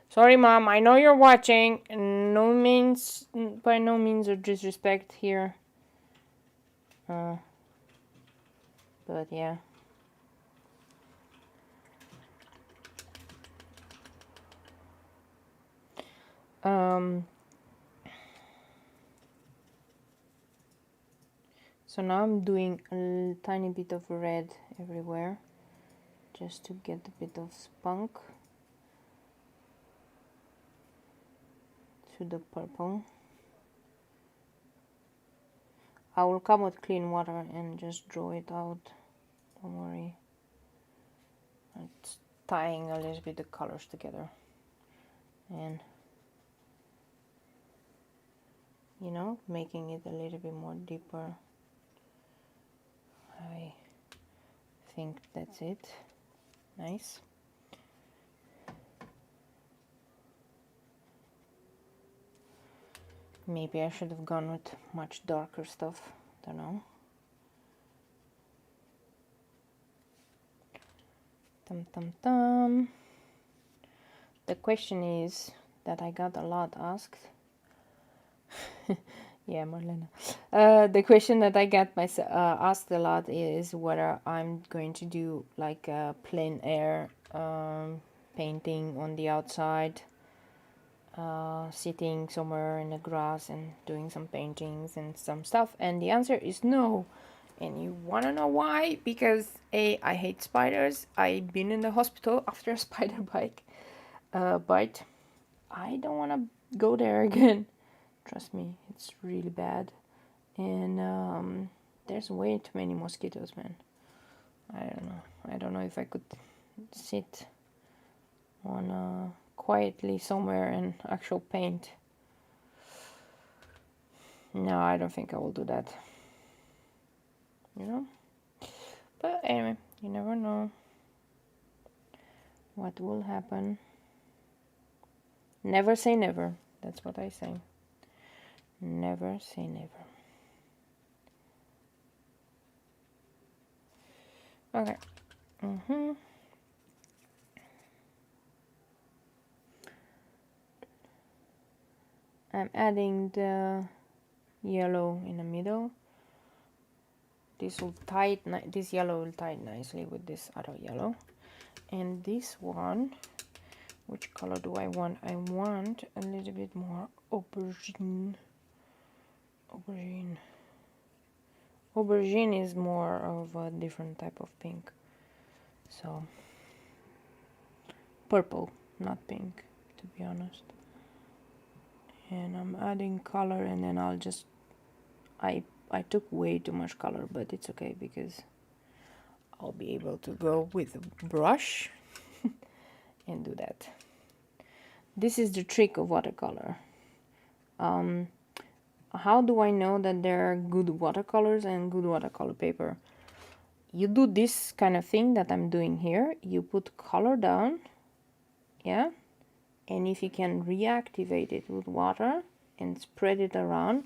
Sorry, mom. I know you're watching. By no means a disrespect here. But yeah. So now I'm doing a tiny bit of red everywhere, just to get a bit of spunk to the purple. I will come with clean water and just draw it out. Don't worry. It's tying a little bit the colors together, and you know, making it a little bit more deeper. I think that's it. Nice. Maybe I should have gone with much darker stuff. Don't know. The question is that I got a lot asked. Yeah, Marlena. The question that I got asked a lot is whether I'm going to do like a plein air painting on the outside, sitting somewhere in the grass and doing some paintings and some stuff. And the answer is no. And you want to know why? Because A, I hate spiders. I've been in the hospital after a spider bite. I don't want to go there again. Trust me, it's really bad. And there's way too many mosquitoes, man. I don't know if I could sit on quietly somewhere and actual paint. No, I don't think I will do that. You know? But anyway, you never know what will happen. Never say never. That's what I say. Never say never. Okay. I'm adding the yellow in the middle. This yellow will tie nicely with this other yellow. And this one, which color do I want? I want a little bit more aubergine. Aubergine is more of a different type of pink. So, purple, not pink, to be honest. And I'm adding color, and then I'll just, I took way too much color, but it's okay because I'll be able to go with a brush and do that. This is the trick of watercolor. How do I know that there are good watercolors and good watercolor paper? You do this kind of thing that I'm doing here. You put color down, yeah, and if you can reactivate it with water and spread it around,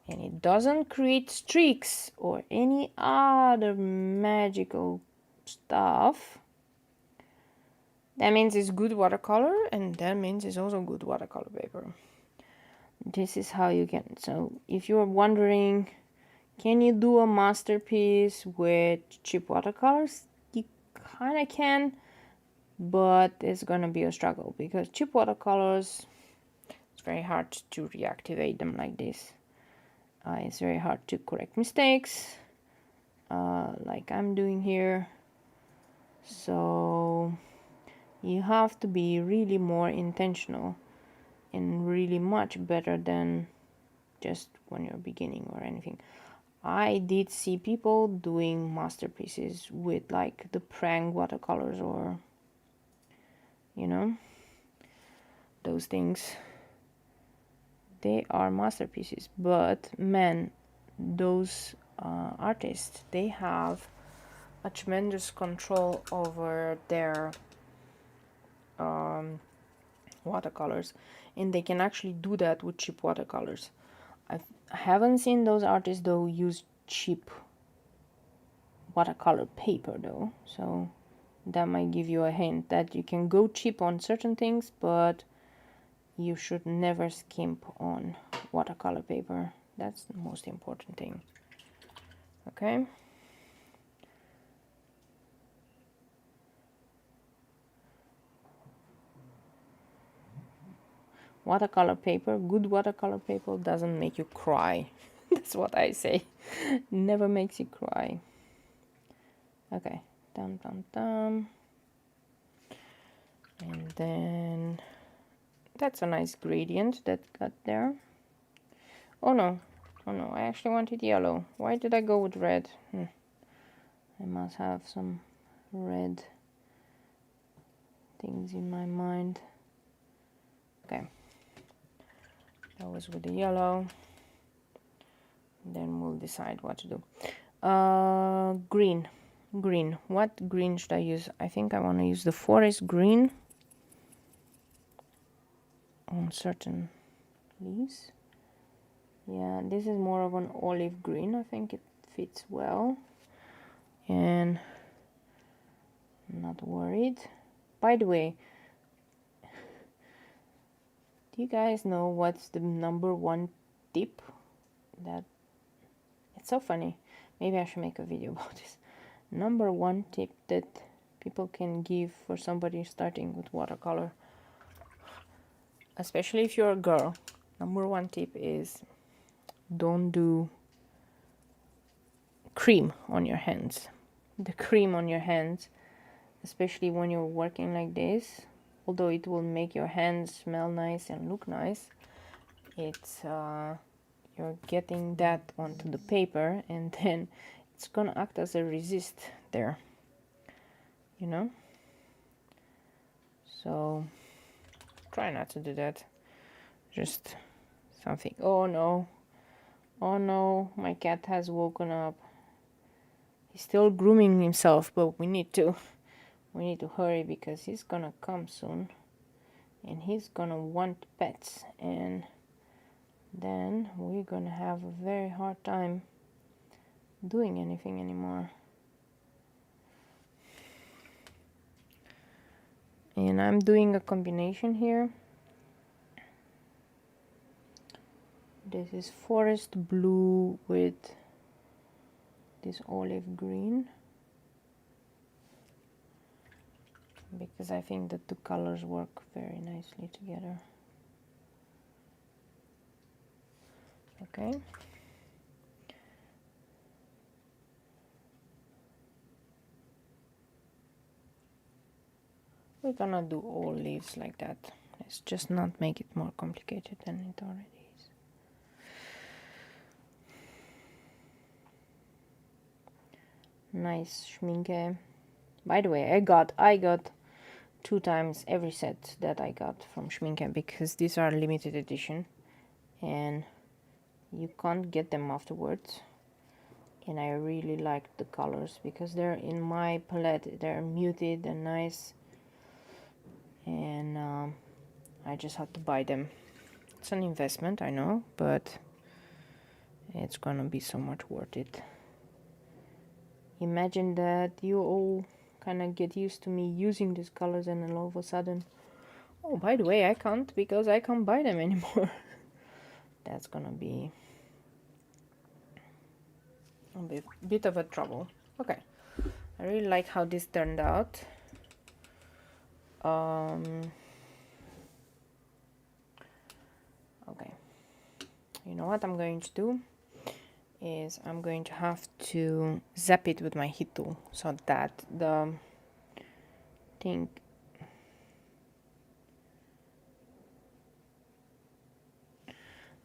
and it doesn't create streaks or any other magical stuff, that means it's good watercolor, and that means it's also good watercolor paper. This is how you can. So if you're wondering, can you do a masterpiece with cheap watercolors? You kind of can, but it's gonna be a struggle because cheap watercolors, it's very hard to reactivate them like this. It's very hard to correct mistakes. like I'm doing here. So you have to be really more intentional and really much better than just when you're beginning or anything. I did see people doing masterpieces with like the prank watercolors, or you know, those things. They are masterpieces, but man, those artists, they have a tremendous control over their watercolors, and they can actually do that with cheap watercolors. I haven't seen those artists though use cheap watercolor paper though, so that might give you a hint that you can go cheap on certain things, but you should never skimp on watercolor paper. That's the most important thing. Okay. Watercolor paper, good watercolor paper doesn't make you cry. That's what I say. Never makes you cry. Okay. Dum dum dum. And then that's a nice gradient that got there. Oh no, I actually wanted yellow. Why did I go with red? I must have some red things in my mind. Okay, that was with the yellow. Then we'll decide what to do. Green. What green should I use? I think I want to use the forest green on certain leaves. Yeah, this is more of an olive green. I think it fits well, and I'm not worried. By the way, do you guys know what's the #1 tip? That it's so funny. Maybe I should make a video about this. #1 tip that people can give for somebody starting with watercolor, especially if you're a girl. #1 tip is don't do cream on your hands. The cream on your hands, especially when you're working like this, although it will make your hands smell nice and look nice, it's you're getting that onto the paper, and then it's gonna act as a resist there, you know. So try not to do that. Just something. Oh no, my cat has woken up. He's still grooming himself, but we need to hurry because he's gonna come soon and he's gonna want pets, and then we're gonna have a very hard time doing anything anymore. And I'm doing a combination here. This is forest blue with this olive green, because I think that the colors work very nicely together. Okay. We're gonna do all leaves like that. Let's just not make it more complicated than it already is. Nice schminke. By the way, I got 2 times every set that I got from schminke, because these are limited edition and you can't get them afterwards. And I really like the colors because they're in my palette. They're muted and nice, and I just had to buy them. It's an investment, I know, but it's gonna be so much worth it. Imagine that you all kind of get used to me using these colors, and then all of a sudden, oh, by the way, I can't because I can't buy them anymore. That's gonna be a bit of a trouble. Okay, I really like how this turned out. Okay, you know what I'm going to do is I'm going to have to zap it with my heat tool so that the thing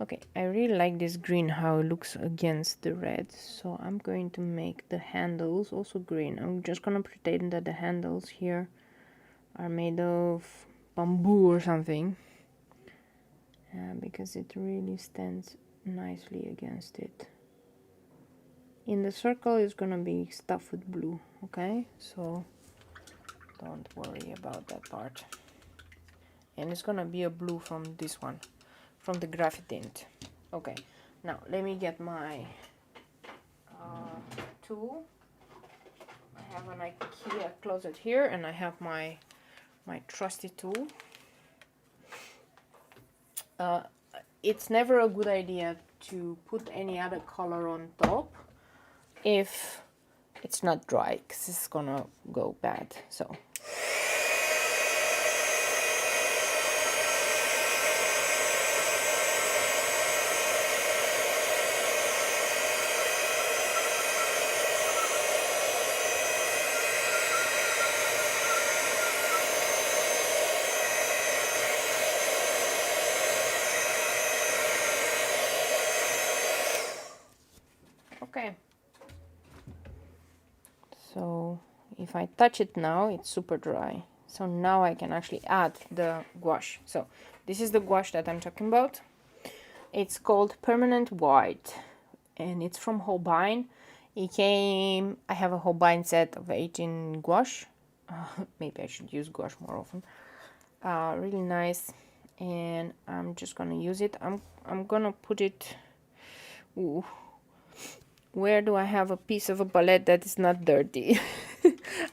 okay, I really like this green, how it looks against the red, so I'm going to make the handles also green. I'm just gonna pretend that the handles here are made of bamboo or something, because it really stands nicely against it. In the circle is gonna be stuffed with blue, okay, so don't worry about that part. And it's gonna be a blue from this one, from the graphite tint. Okay, now let me get my tool. I have an IKEA closet here, and I have my trusty tool. It's never a good idea to put any other color on top if it's not dry, because it's gonna go bad. So okay, so if I touch it now, it's super dry. So now I can actually add the gouache. So this is the gouache that I'm talking about. It's called Permanent White, and it's from Holbein. It came, I have a Holbein set of 18 gouache. Maybe I should use gouache more often. Really nice, and I'm just gonna use it. I'm gonna put it. Ooh, where do I have a piece of a palette that is not dirty?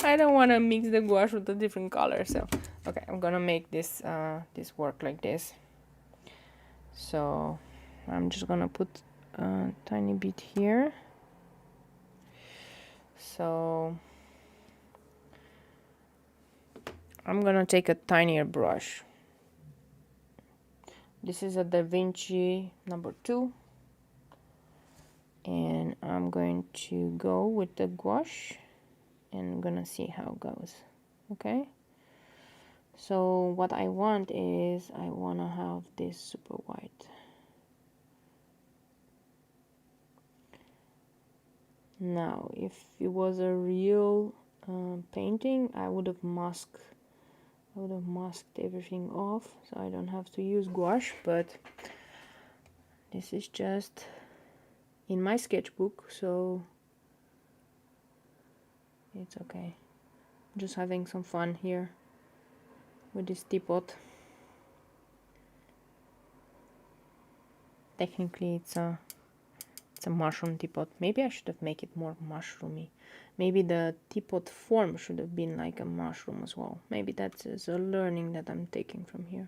I don't want to mix the gouache with a different color, so okay, I'm gonna make this this work like this. So I'm just gonna put a tiny bit here. So I'm gonna take a tinier brush. This is a Da Vinci number 2. And I'm going to go with the gouache and I'm gonna see how it goes. Okay, so what I want is I want to have this super white. Now if it was a real painting, I would have masked everything off, so I don't have to use gouache, but this is just in my sketchbook, so it's okay. I'm just having some fun here with this teapot. Technically it's a mushroom teapot. Maybe I should have made it more mushroomy. Maybe the teapot form should have been like a mushroom as well. Maybe that's a learning that I'm taking from here.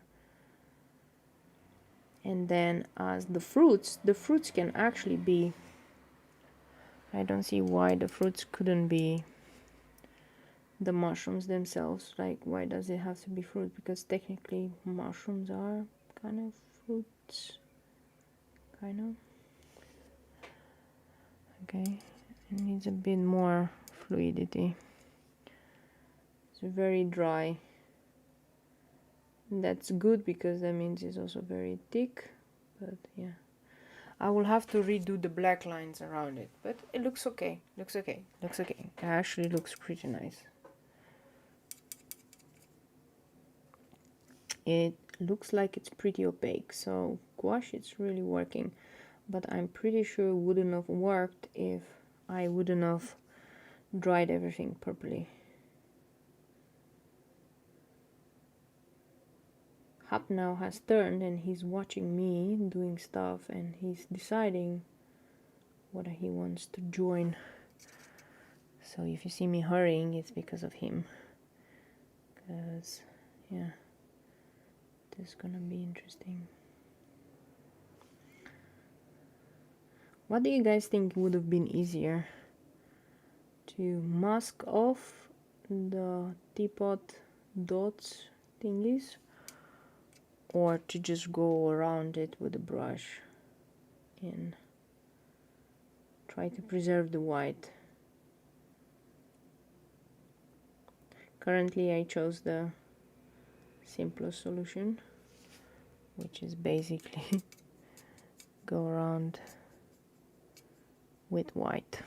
And then as the fruits can actually be, I don't see why the fruits couldn't be the mushrooms themselves. Like, why does it have to be fruit? Because technically mushrooms are kind of fruits, kind of. Okay, it needs a bit more fluidity. It's very dry. That's good because that means it's also very thick, but yeah, I will have to redo the black lines around it, but it looks okay. Looks okay. It actually looks pretty nice. It looks like it's pretty opaque, so gouache it's really working, but I'm pretty sure it wouldn't have worked if I wouldn't have dried everything properly. Hub now has turned and he's watching me doing stuff and he's deciding whether he wants to join. So if you see me hurrying, it's because of him. Because, yeah, this is gonna be interesting. What do you guys think would have been easier? To mask off the teapot dots thingies, or to just go around it with a brush in? try to preserve the white. Currently I chose the simplest solution, which is basically go around with white.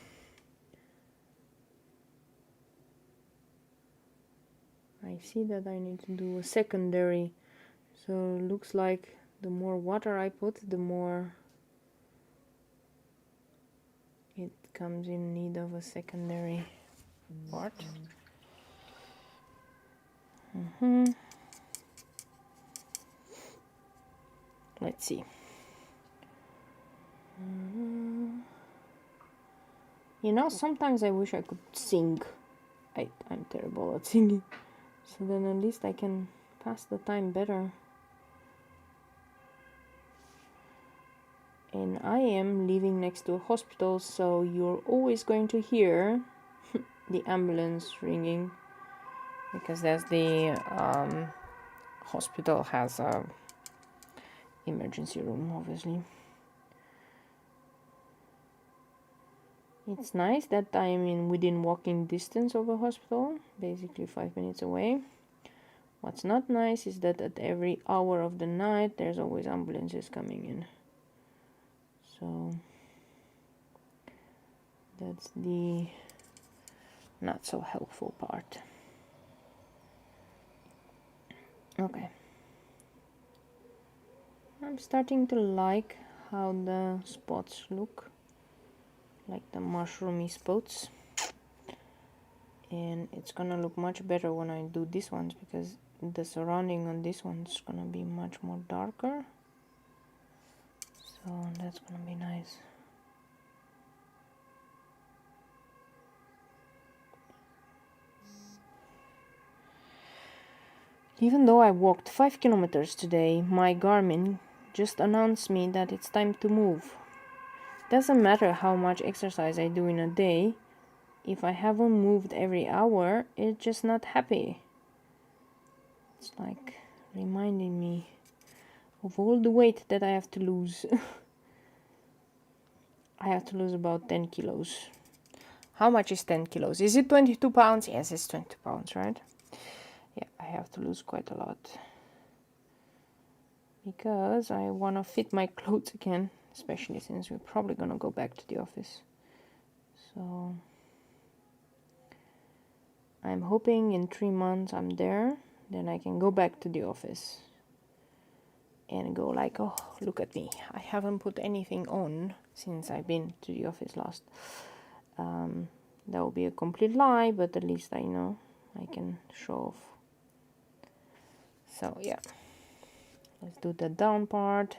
I see that I need to do a secondary, so looks like the more water I put, the more it comes in need of a secondary part. Let's see. You know, sometimes I wish I could sing. I'm terrible at singing. So then at least I can pass the time better. And I am living next to a hospital, so you're always going to hear the ambulance ringing, because that's the hospital has a emergency room, obviously. It's nice that I'm within walking distance of a hospital, basically 5 minutes away. What's not nice is that at every hour of the night there's always ambulances coming in. So that's the not so helpful part. Okay. I'm starting to like how the spots look, like the mushroomy spots. And it's gonna look much better when I do these ones, because the surrounding on this one's gonna be much more darker. So that's gonna be nice. Even though I walked 5 kilometers today, my Garmin just announced me that it's time to move. Doesn't matter how much exercise I do in a day, if I haven't moved every hour, it's just not happy. It's like reminding me of all the weight that I have to lose. I have to lose about 10 kilos. How much is 10 kilos? Is it 22 pounds? Yes, it's 22 pounds, right? Yeah, I have to lose quite a lot. Because I want to fit my clothes again, especially since we're probably going to go back to the office. So I'm hoping in 3 months I'm there, then I can go back to the office and go like, oh, look at me. I haven't put anything on since I've been to the office last. That will be a complete lie, but at least I know I can show off. So yeah, let's do the down part.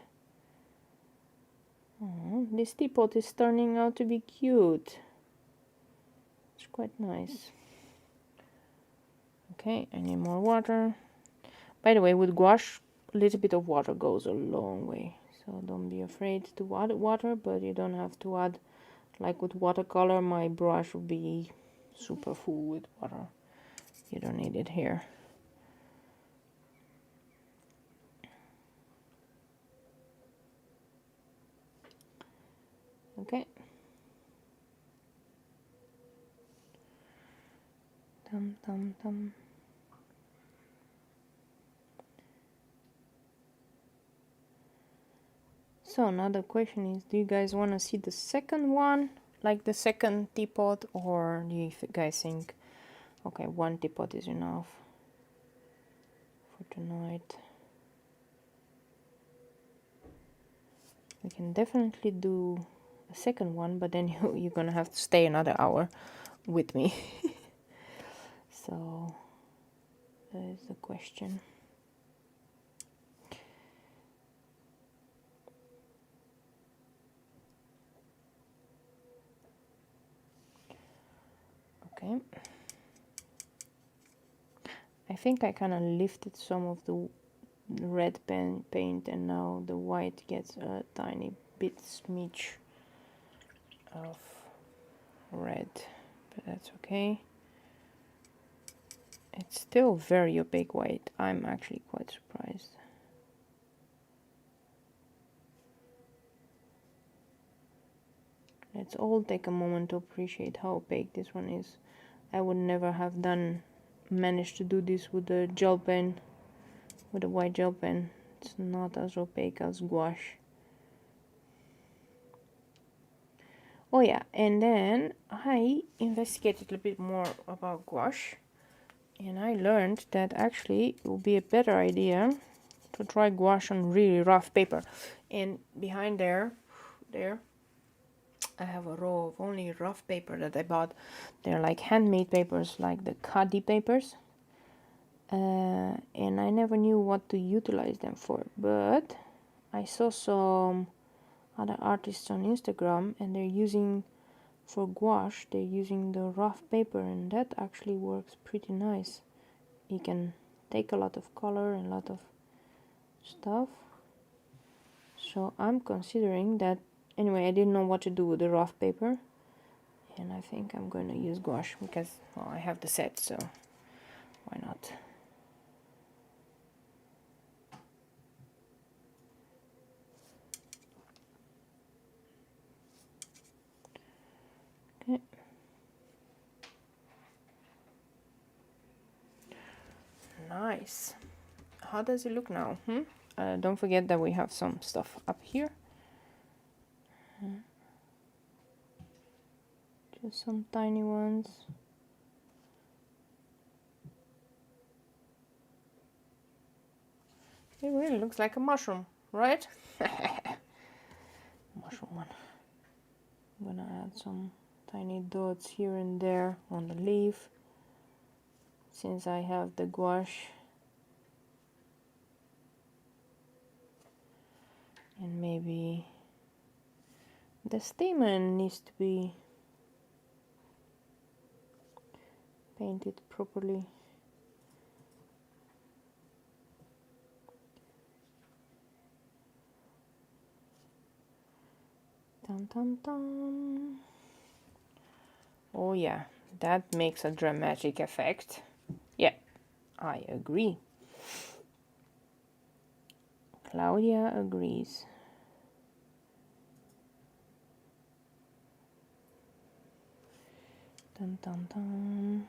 Oh, this teapot is turning out to be cute. It's quite nice. Okay, I need more water. By the way, with gouache, a little bit of water goes a long way. So don't be afraid to add water, but you don't have to add, like with watercolor, my brush will be super full with water. You don't need it here. Okay. Dum dum dum. So another question is, do you guys want to see the second one, like the second teapot, or do you guys think, okay, one teapot is enough for tonight? We can definitely do a second one, but then you're gonna have to stay another hour with me. So that is the question. Okay. I think I kind of lifted some of the red paint, and now the white gets a tiny bit smidge of red, but that's okay. It's still very opaque white. I'm actually quite surprised. let's all take a moment to appreciate how opaque this one is. I would never have managed to do this with a gel pen, with a white gel pen. It's not as opaque as gouache. Oh yeah, and then I investigated a little bit more about gouache, and I learned that actually it would be a better idea to try gouache on really rough paper. And behind there, I have a row of only rough paper that I bought. They're like handmade papers, like the khadi papers. And I never knew what to utilize them for, but I saw some other artists on Instagram, and they're using, for gouache, they're using the rough paper, and that actually works pretty nice. You can take a lot of color and a lot of stuff. So I'm considering that. Anyway, I didn't know what to do with the rough paper, and I think I'm going to use gouache because, well, I have the set, so why not? Okay. Nice. How does it look now? Don't forget that we have some stuff up here. Just some tiny ones. It really looks like a mushroom, right? Mushroom one. I'm gonna add some tiny dots here and there on the leaf, since I have the gouache. And maybe the stamen needs to be painted properly. Dun, dun, dun. Oh yeah, that makes a dramatic effect. Yeah, I agree. Claudia agrees. Dun, dun, dun.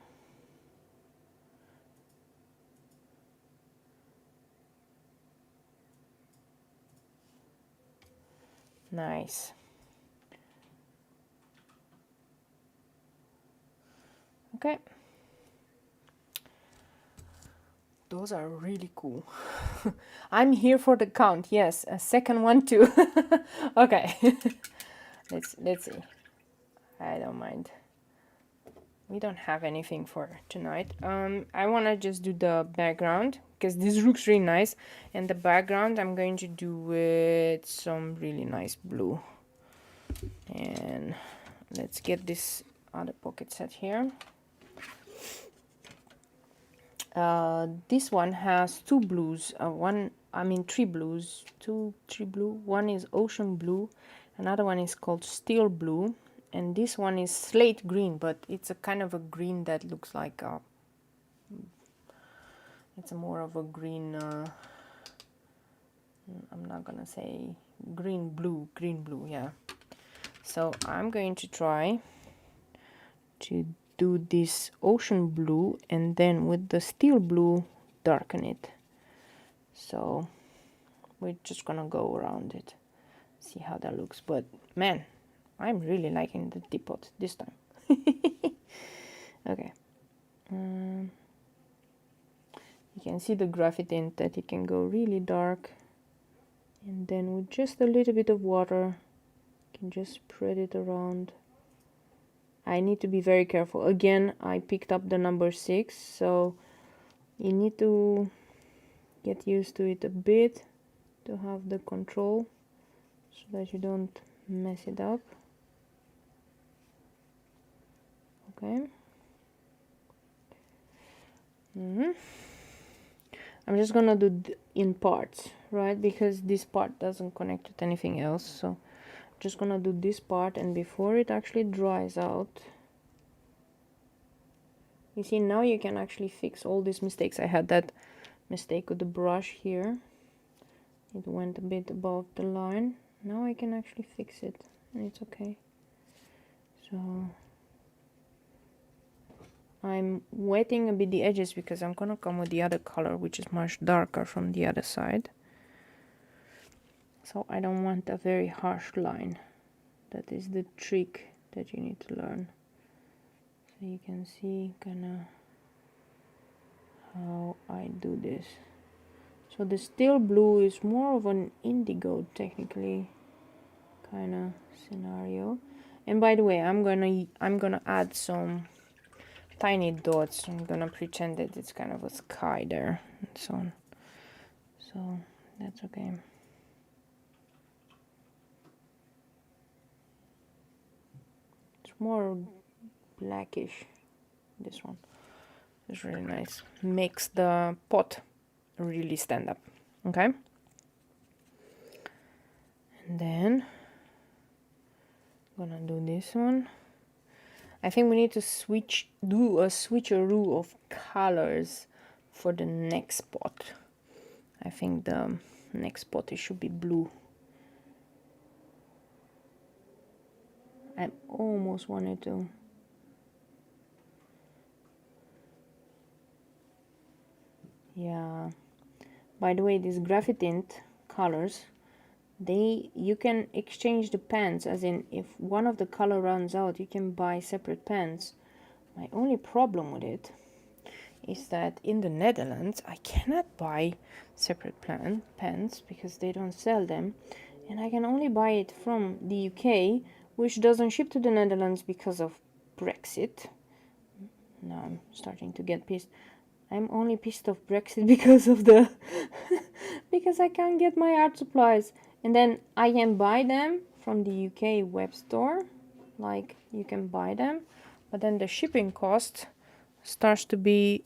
Nice. Okay. Those are really cool. I'm here for the count. Yes, a second one too. Okay. let's see. I don't mind. We don't have anything for tonight. I want to just do the background because this looks really nice, and the background I'm going to do with some really nice blue. And let's get this other pocket set here. This one has two blues. Three blues. Three blue. One is ocean blue. Another one is called steel blue. And this one is slate green, but it's a kind of a green that looks like a... It's more of a green... I'm not gonna say green blue, yeah. So I'm going to try to do this ocean blue, and then with the steel blue darken it. So we're just gonna go around it, see how that looks. But man, I'm really liking the teapot this time. Okay. You can see the graffiti in that it can go really dark, and then with just a little bit of water you can just spread it around. I need to be very careful. Again, I picked up the number 6, so you need to get used to it a bit to have the control so that you don't mess it up. Okay. I'm just gonna do in parts, right? Because this part doesn't connect with anything else, so I'm just gonna do this part, and before it actually dries out, you see, now you can actually fix all these mistakes. I had that mistake with the brush here. It went a bit above the line. Now I can actually fix it, and it's okay. So I'm wetting a bit the edges because I'm gonna come with the other color, which is much darker from the other side. So I don't want a very harsh line. That is the trick that you need to learn. So you can see kinda how I do this. So the steel blue is more of an indigo technically kinda scenario. And by the way, I'm gonna add some tiny dots. I'm gonna pretend that it's kind of a sky there and so on. So that's okay. It's more blackish, this one. It's really nice. Makes the pot really stand up. Okay. And then I'm gonna do this one. I think we need to do a switcheroo of colors for the next pot. I think the next pot it should be blue. I almost wanted to. Yeah. By the way, these graphitint colors, you can exchange the pens, as in if one of the color runs out, you can buy separate pens. My only problem with it is that in the Netherlands I cannot buy separate pens because they don't sell them, and I can only buy it from the UK, which doesn't ship to the Netherlands because of Brexit. Now I'm starting to get pissed. I'm only pissed off Brexit because of the because I can't get my art supplies, and then I can buy them from the UK web store, like you can buy them, but then the shipping cost starts to be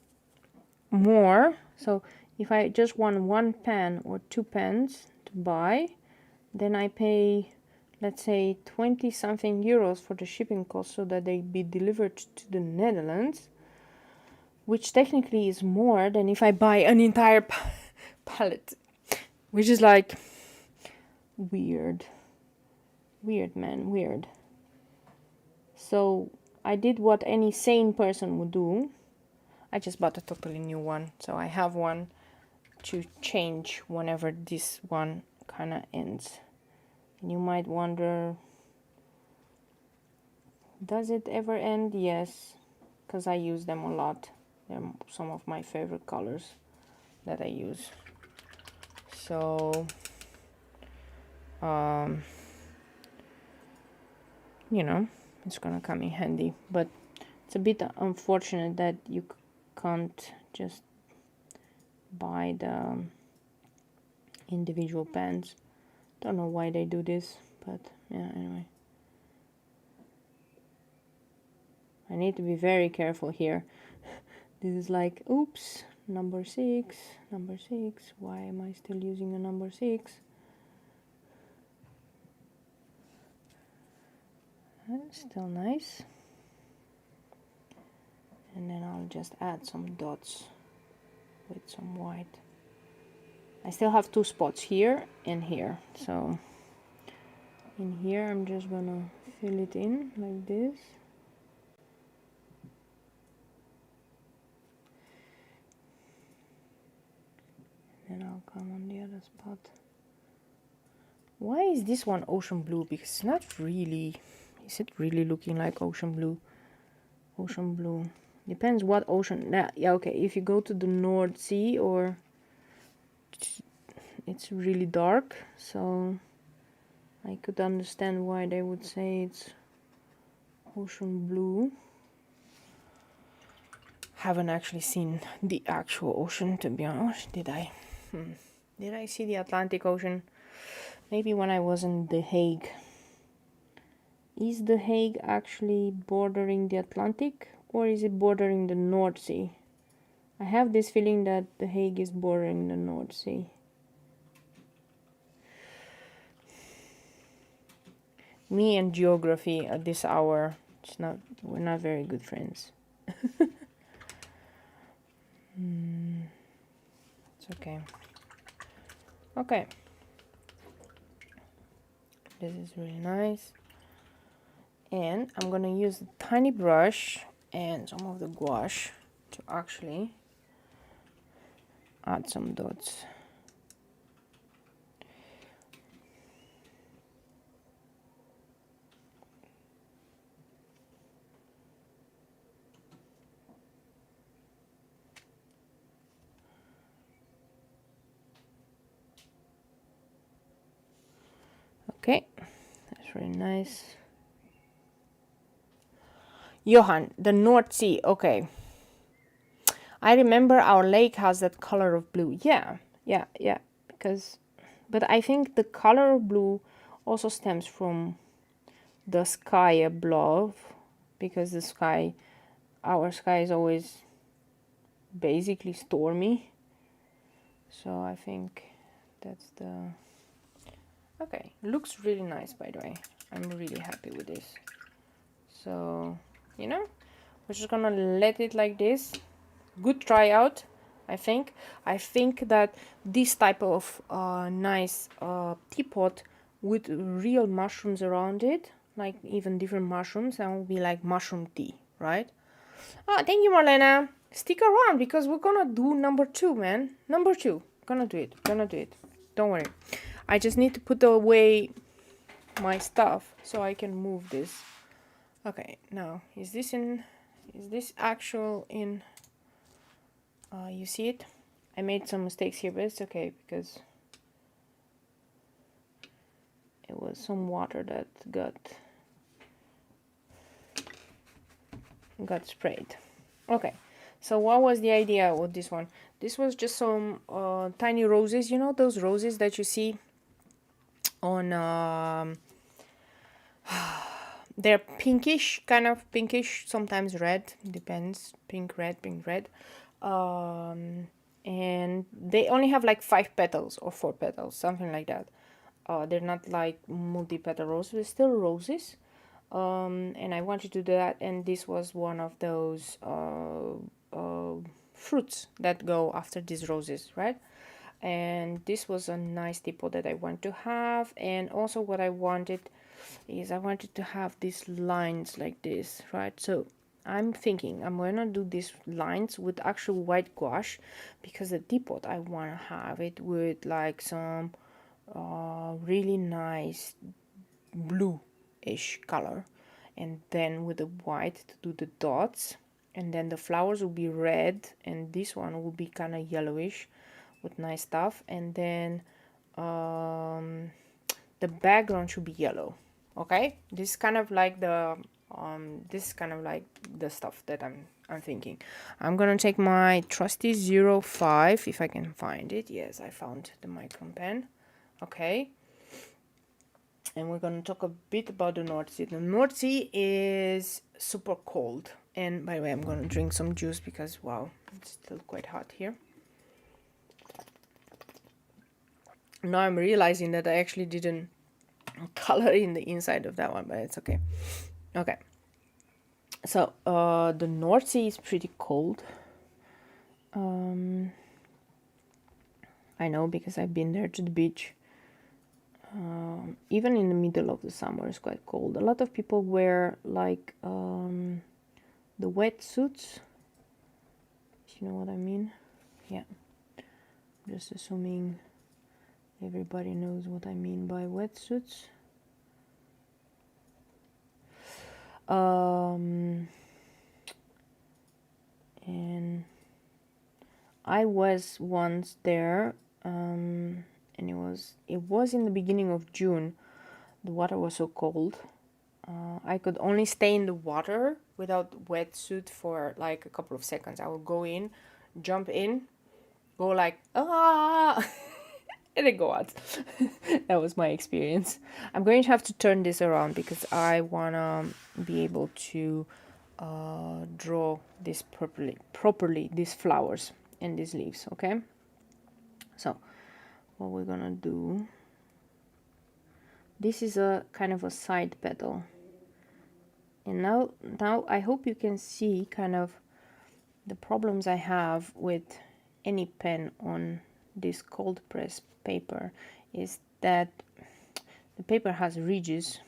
more. So if I just want one pen or two pens to buy, then I pay, let's say, 20 something euros for the shipping cost so that they be delivered to the Netherlands, which technically is more than if I buy an entire palette, which is like weird, man, weird. So I did what any sane person would do. I just bought a totally new one, so I have one to change whenever this one kind of ends. And you might wonder, does it ever end? Yes, because I use them a lot. They're some of my favorite colors that I use. So you know, it's gonna come in handy, but it's a bit unfortunate that you can't just buy the individual pens. Don't know why they do this, but yeah, anyway. I need to be very careful here. This is like, oops, number 6, why am I still using a number 6? That's still nice. And then I'll just add some dots with some white. I still have 2 spots here and here, so in here I'm just gonna fill it in like this. And then I'll come on the other spot. Why is this one ocean blue? Because it's not really, is it really looking like ocean blue? Ocean blue. Depends what ocean. Yeah, okay, if you go to the North Sea, or it's really dark, so I could understand why they would say it's ocean blue. Haven't actually seen the actual ocean, to be honest. Did I? Did I see the Atlantic Ocean? Maybe when I was in The Hague. Is The Hague actually bordering the Atlantic, or is it bordering the North Sea? I have this feeling that The Hague is bordering the North Sea. Me and geography at this hour, we're not very good friends. It's okay. Okay. This is really nice. And I'm gonna use a tiny brush and some of the gouache to actually add some dots. Okay, that's really nice. Johan, the North Sea. Okay, I remember our lake has that color of blue. Yeah. Because, but I think the color of blue also stems from the sky above, because the sky, our sky is always basically stormy. So I think that's the... Okay, looks really nice, by the way. I'm really happy with this. So, you know, we're just gonna let it like this. Good tryout, I think. I think that this type of nice teapot with real mushrooms around it, like even different mushrooms, that will be like mushroom tea, right? Oh, thank you, Marlena. Stick around because we're gonna do number 2, man. Number 2. Gonna do it. Don't worry. I just need to put away my stuff so I can move this. Okay, now is this actual in... you see it? I made some mistakes here, but it's okay because it was some water that got sprayed. Okay, so what was the idea with this one? This was just some tiny roses. You know those roses that you see on they're pinkish, kind of pinkish, sometimes red, depends, pink red. And they only have like 5 petals or 4 petals, something like that. They're not like multi-petal roses, they're still roses. And I wanted to do that, and this was one of those fruits that go after these roses, right? And this was a nice teapot that I want to have. And also what I wanted is I wanted to have these lines like this, right? So I'm thinking I'm gonna do these lines with actual white gouache, because the teapot I want to have it with like some really nice blue-ish color, and then with the white to do the dots, and then the flowers will be red, and this one will be kind of yellowish with nice stuff, and then the background should be yellow. Okay, this is kind of like the stuff that I'm thinking. I'm gonna take my trusty 05, if I can find it. Yes, I found the Micron pen. Okay, and we're gonna talk a bit about the North Sea. The North Sea is super cold, and by the way, I'm gonna drink some juice because wow, it's still quite hot here. Now I'm realizing that I actually didn't color in the inside of that one, but it's okay. Okay, so the North Sea is pretty cold. I know because I've been there to the beach. Even in the middle of the summer it's quite cold. A lot of people wear like the wetsuits, if you know what I mean. Yeah, just assuming everybody knows what I mean by wetsuits. And I was once there, and it was in the beginning of June. The water was so cold. I could only stay in the water without wetsuit for like a couple of seconds. I would go in, jump in, go like ah, and then go out. That was my experience. I'm going to have to turn this around because I wanna be able to draw this properly, these flowers and these leaves. Okay, so what we're gonna do, this is a kind of a side petal, and now I hope you can see kind of the problems I have with any pen on this cold press paper is that the paper has ridges,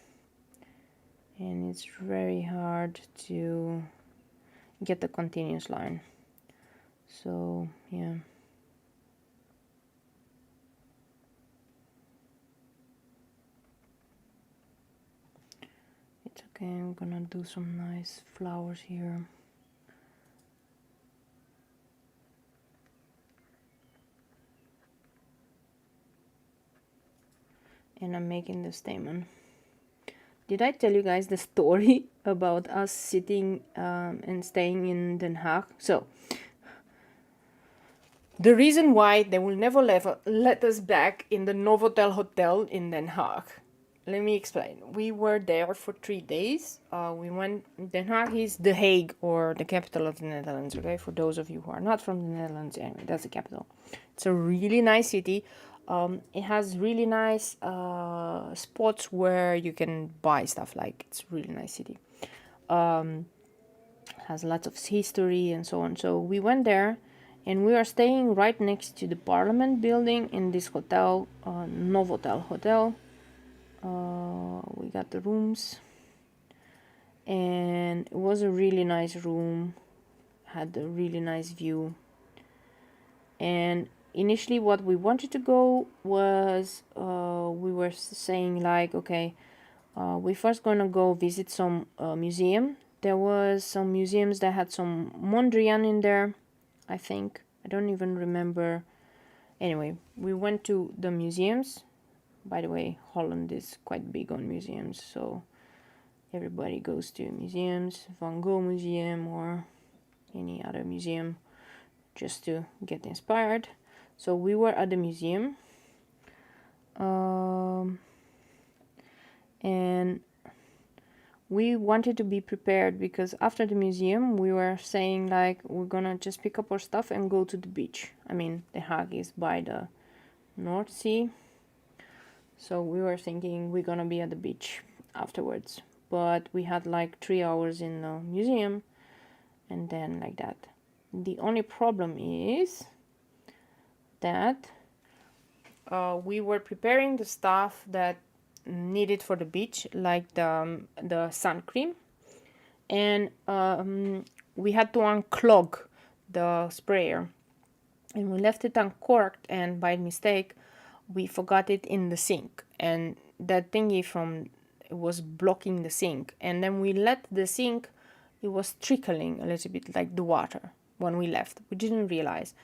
and it's very hard to get the continuous line. So yeah, it's okay. I'm gonna do some nice flowers here. And I'm making the stamen. Did I tell you guys the story about us sitting and staying in Den Haag? So, the reason why they will never let us back in the Novotel Hotel in Den Haag. Let me explain. We were there for 3 days. We went. Den Haag is The Hague, or the capital of the Netherlands. Okay, for those of you who are not from the Netherlands, anyway, that's the capital. It's a really nice city. It has really nice spots where you can buy stuff. Like, it's a really nice city. Has lots of history and so on. So we went there, and we are staying right next to the Parliament building in this hotel, Novotel Hotel. We got the rooms, and it was a really nice room, had a really nice view. And initially what we wanted to go was, we were saying like, okay, we're first gonna go visit some museum. There was some museums that had some Mondrian in there, I think. I don't even remember. Anyway, we went to the museums. By the way, Holland is quite big on museums, so everybody goes to museums, Van Gogh Museum or any other museum, just to get inspired. So we were at the museum, and we wanted to be prepared, because after the museum we were saying like, we're gonna just pick up our stuff and go to the beach. I mean, The Hague is by the North Sea, so we were thinking we're gonna be at the beach afterwards. But we had like 3 hours in the museum, and then like that. The only problem is that we were preparing the stuff that needed for the beach, like the sun cream, and we had to unclog the sprayer, and we left it uncorked, and by mistake we forgot it in the sink, and that thingy from it was blocking the sink, and then we let the sink, it was trickling a little bit like the water when we left. We didn't realize.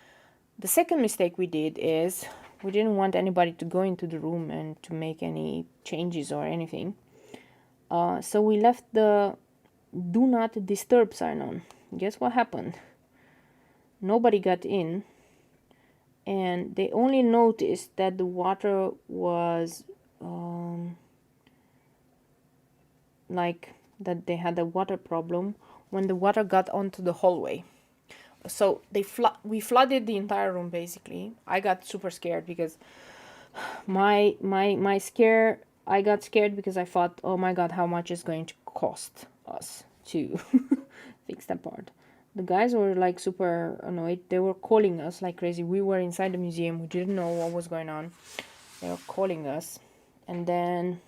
The second mistake we did is we didn't want anybody to go into the room and to make any changes or anything. So we left the do not disturb sign on. Guess what happened? Nobody got in, and they only noticed that the water was like that they had a water problem when the water got onto the hallway. So we flooded the entire room basically. I got super scared because my scare, I got scared because I thought, oh my god, how much is going to cost us to fix that part. The guys were like super annoyed. They were calling us like crazy. We were inside the museum. We didn't know what was going on. They were calling us, and then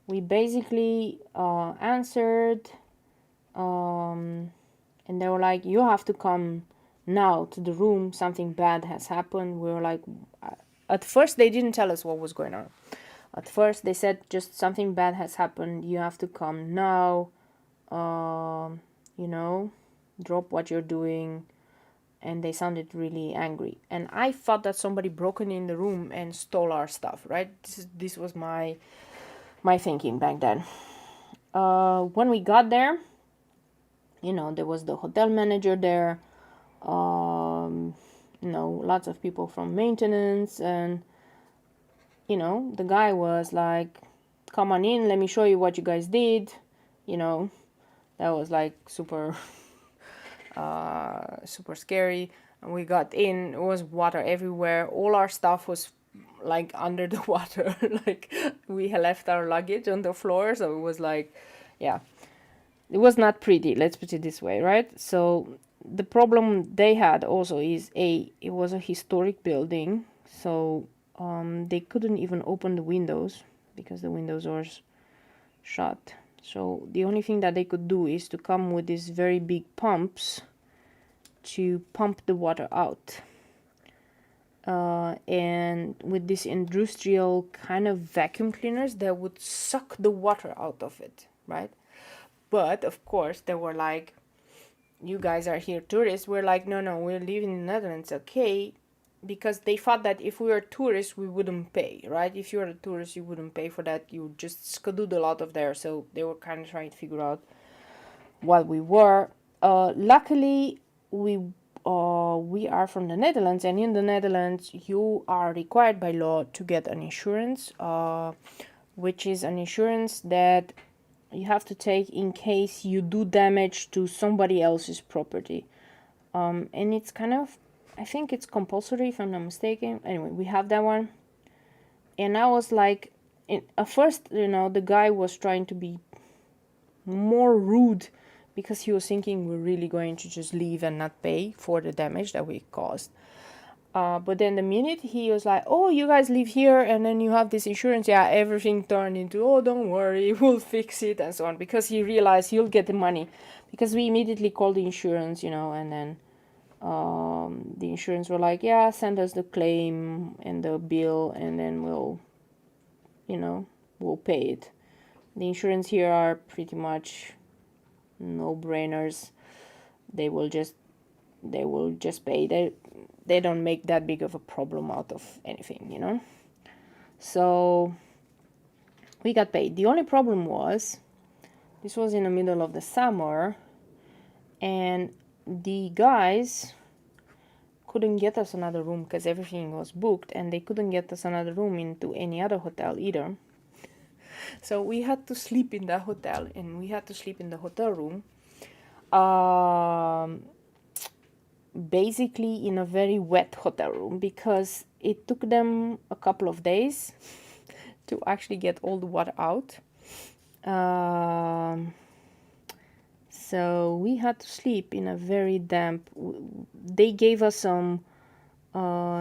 we basically answered, and they were like, you have to come now to the room, something bad has happened. We were like, at first they didn't tell us what was going on. At first they said just something bad has happened, you have to come now, you know, drop what you're doing. And they sounded really angry, and I thought that somebody broken in the room and stole our stuff, right? This was my thinking back then. When we got there, you know, there was the hotel manager there, you know, lots of people from maintenance, and you know, the guy was like, come on in, let me show you what you guys did. You know, that was like super super scary. And we got in, it was water everywhere, all our stuff was like under the water. Like, we had left our luggage on the floor, so it was like, yeah, it was not pretty, let's put it this way, right? So the problem they had also is, it was a historic building, so they couldn't even open the windows because the windows were shut. So the only thing that they could do is to come with these very big pumps to pump the water out. And with these industrial kind of vacuum cleaners that would suck the water out of it, right? But of course they were like, you guys are here tourists. We're like, no, we're living in the Netherlands, okay? Because they thought that if we were tourists we wouldn't pay, right? If you were a tourist you wouldn't pay for that, you would just skedoodle out of there. So they were kind of trying to figure out what we were. Luckily we are from the Netherlands, and in the Netherlands you are required by law to get an insurance, which is an insurance that you have to take in case you do damage to somebody else's property. And it's kind of, I think it's compulsory if I'm not mistaken. Anyway, we have that one. And I was like, at first, the guy was trying to be more rude because he was thinking we're really going to just leave and not pay for the damage that we caused. But then the minute he was like, oh, you guys live here and then you have this insurance, yeah, everything turned into, oh, don't worry, we'll fix it and so on, because he realized he'll get the money. Because we immediately called the insurance, and then the insurance were like, yeah, send us the claim and the bill and then we'll pay it. The insurance here are pretty much no-brainers. They will just pay. They don't make that big of a problem out of anything, So we got paid. The only problem was, this was in the middle of the summer, and the guys couldn't get us another room because everything was booked, and they couldn't get us another room into any other hotel either. So we had to sleep in that hotel, and we had to sleep in the hotel room. Basically in a very wet hotel room, because it took them a couple of days to actually get all the water out. So we had to sleep in a very damp. They gave us some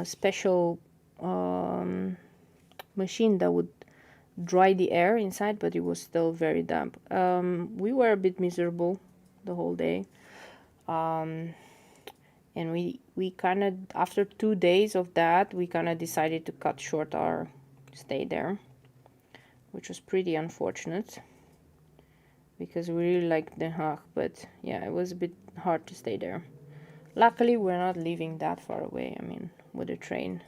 special machine that would dry the air inside, but it was still very damp. We were a bit miserable the whole day. And we kind of, after 2 days of that, we kind of decided to cut short our stay there, which was pretty unfortunate because we really liked Den Haag, but yeah, it was a bit hard to stay there. Luckily, we're not living that far away. I mean, with a train,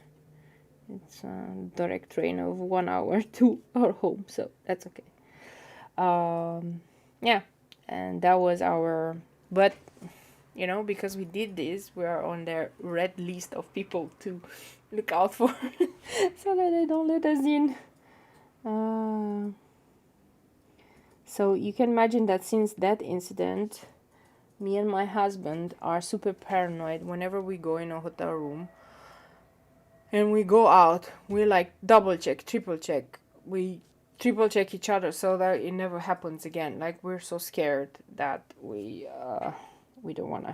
it's a direct train of 1 hour to our home, so that's okay. Yeah, and that was our, but because we did this, we are on their red list of people to look out for so that they don't let us in. So you can imagine that since that incident, me and my husband are super paranoid whenever we go in a hotel room and we go out. We like double check, triple check. We triple check each other so that it never happens again. Like, we're so scared that we don't want to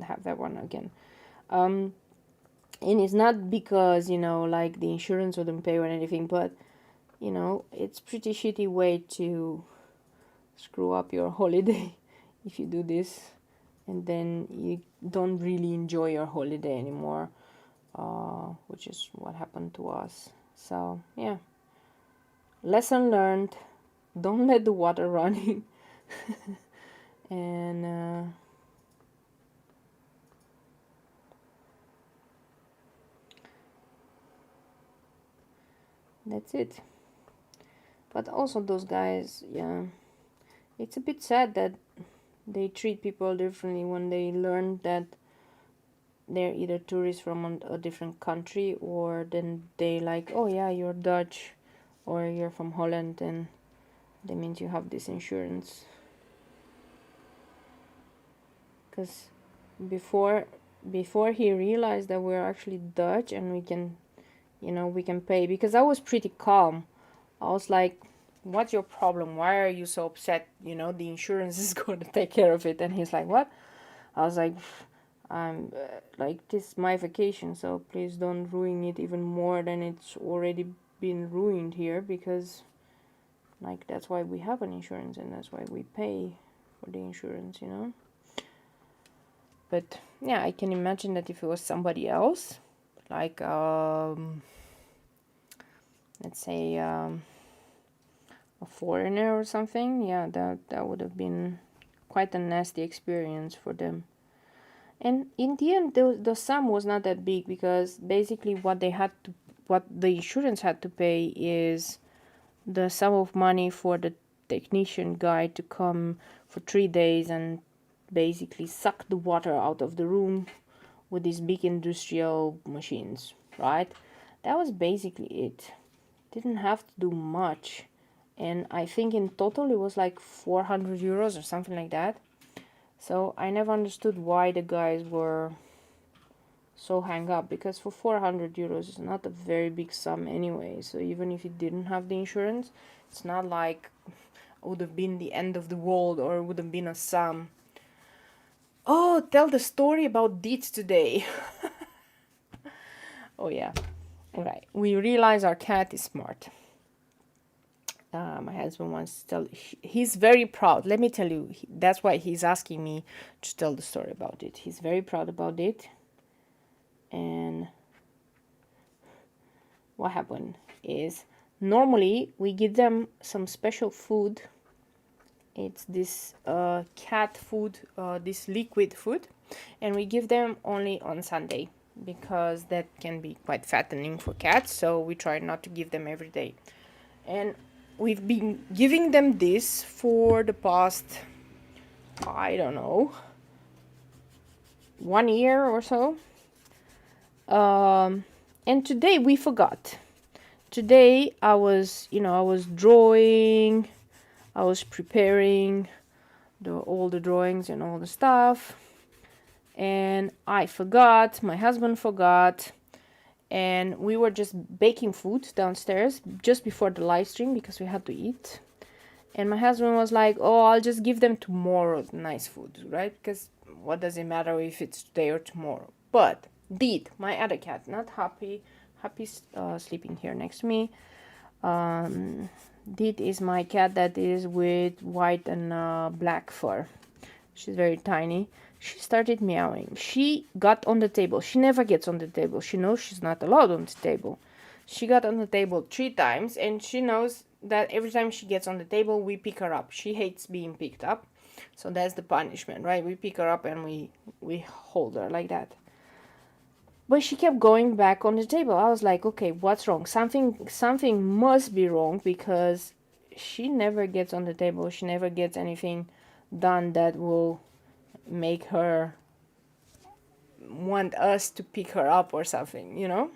have that one again. And it's not because, like the insurance wouldn't pay or anything, but, it's pretty shitty way to screw up your holiday if you do this. And then you don't really enjoy your holiday anymore, which is what happened to us. So, yeah. Lesson learned. Don't let the water running. And... that's it. But also those guys, yeah, it's a bit sad that they treat people differently when they learn that they're either tourists from a different country, or then they like, oh yeah, you're Dutch or you're from Holland, and that means you have this insurance. Because before he realized that we're actually Dutch and we can pay, because I was pretty calm. I was like, what's your problem? Why are you so upset? The insurance is going to take care of it. And he's like, what? I was like, I'm like, this is my vacation, so please don't ruin it even more than it's already been ruined here, because Like, that's why we have an insurance, and that's why we pay for the insurance, you know. But yeah, I can imagine that if it was somebody else, like let's say a foreigner or something, yeah, that would have been quite a nasty experience for them. And in the end, the sum was not that big, because basically what the insurance had to pay is the sum of money for the technician guy to come for 3 days and basically suck the water out of the room with these big industrial machines, right? That was basically it. Didn't have to do much. And I think in total it was like 400 euros or something like that. So I never understood why the guys were so hung up, because for 400 euros is not a very big sum anyway. So even if you didn't have the insurance, it's not like it would have been the end of the world, or it would have been a sum. Oh, tell the story about Deets today. Oh yeah, right. We realize our cat is smart. My husband wants to tell. He's very proud. Let me tell you, that's why he's asking me to tell the story about it. He's very proud about it. And what happened is, normally we give them some special food. It's this cat food, this liquid food, and we give them only on Sunday, because that can be quite fattening for cats. So we try not to give them every day. And we've been giving them this for the past, I don't know, 1 year or so. And today we forgot. Today I was drawing, I was preparing all the drawings and all the stuff, and I forgot, my husband forgot, and we were just baking food downstairs just before the live stream, because we had to eat. And my husband was like, oh, I'll just give them tomorrow nice food, right? Because what does it matter if it's today or tomorrow? But Deed, my other cat, not Happy, Happy's sleeping here next to me. Deed is my cat that is with white and black fur. She's very tiny. She started meowing. She got on the table. She never gets on the table. She knows she's not allowed on the table. She got on the table 3 times, and she knows that every time she gets on the table, we pick her up. She hates being picked up. So that's the punishment, right? We pick her up and we hold her like that. But she kept going back on the table. I was like, okay, what's wrong? Something must be wrong, because she never gets on the table. She never gets anything done that will make her want us to pick her up or something, you know?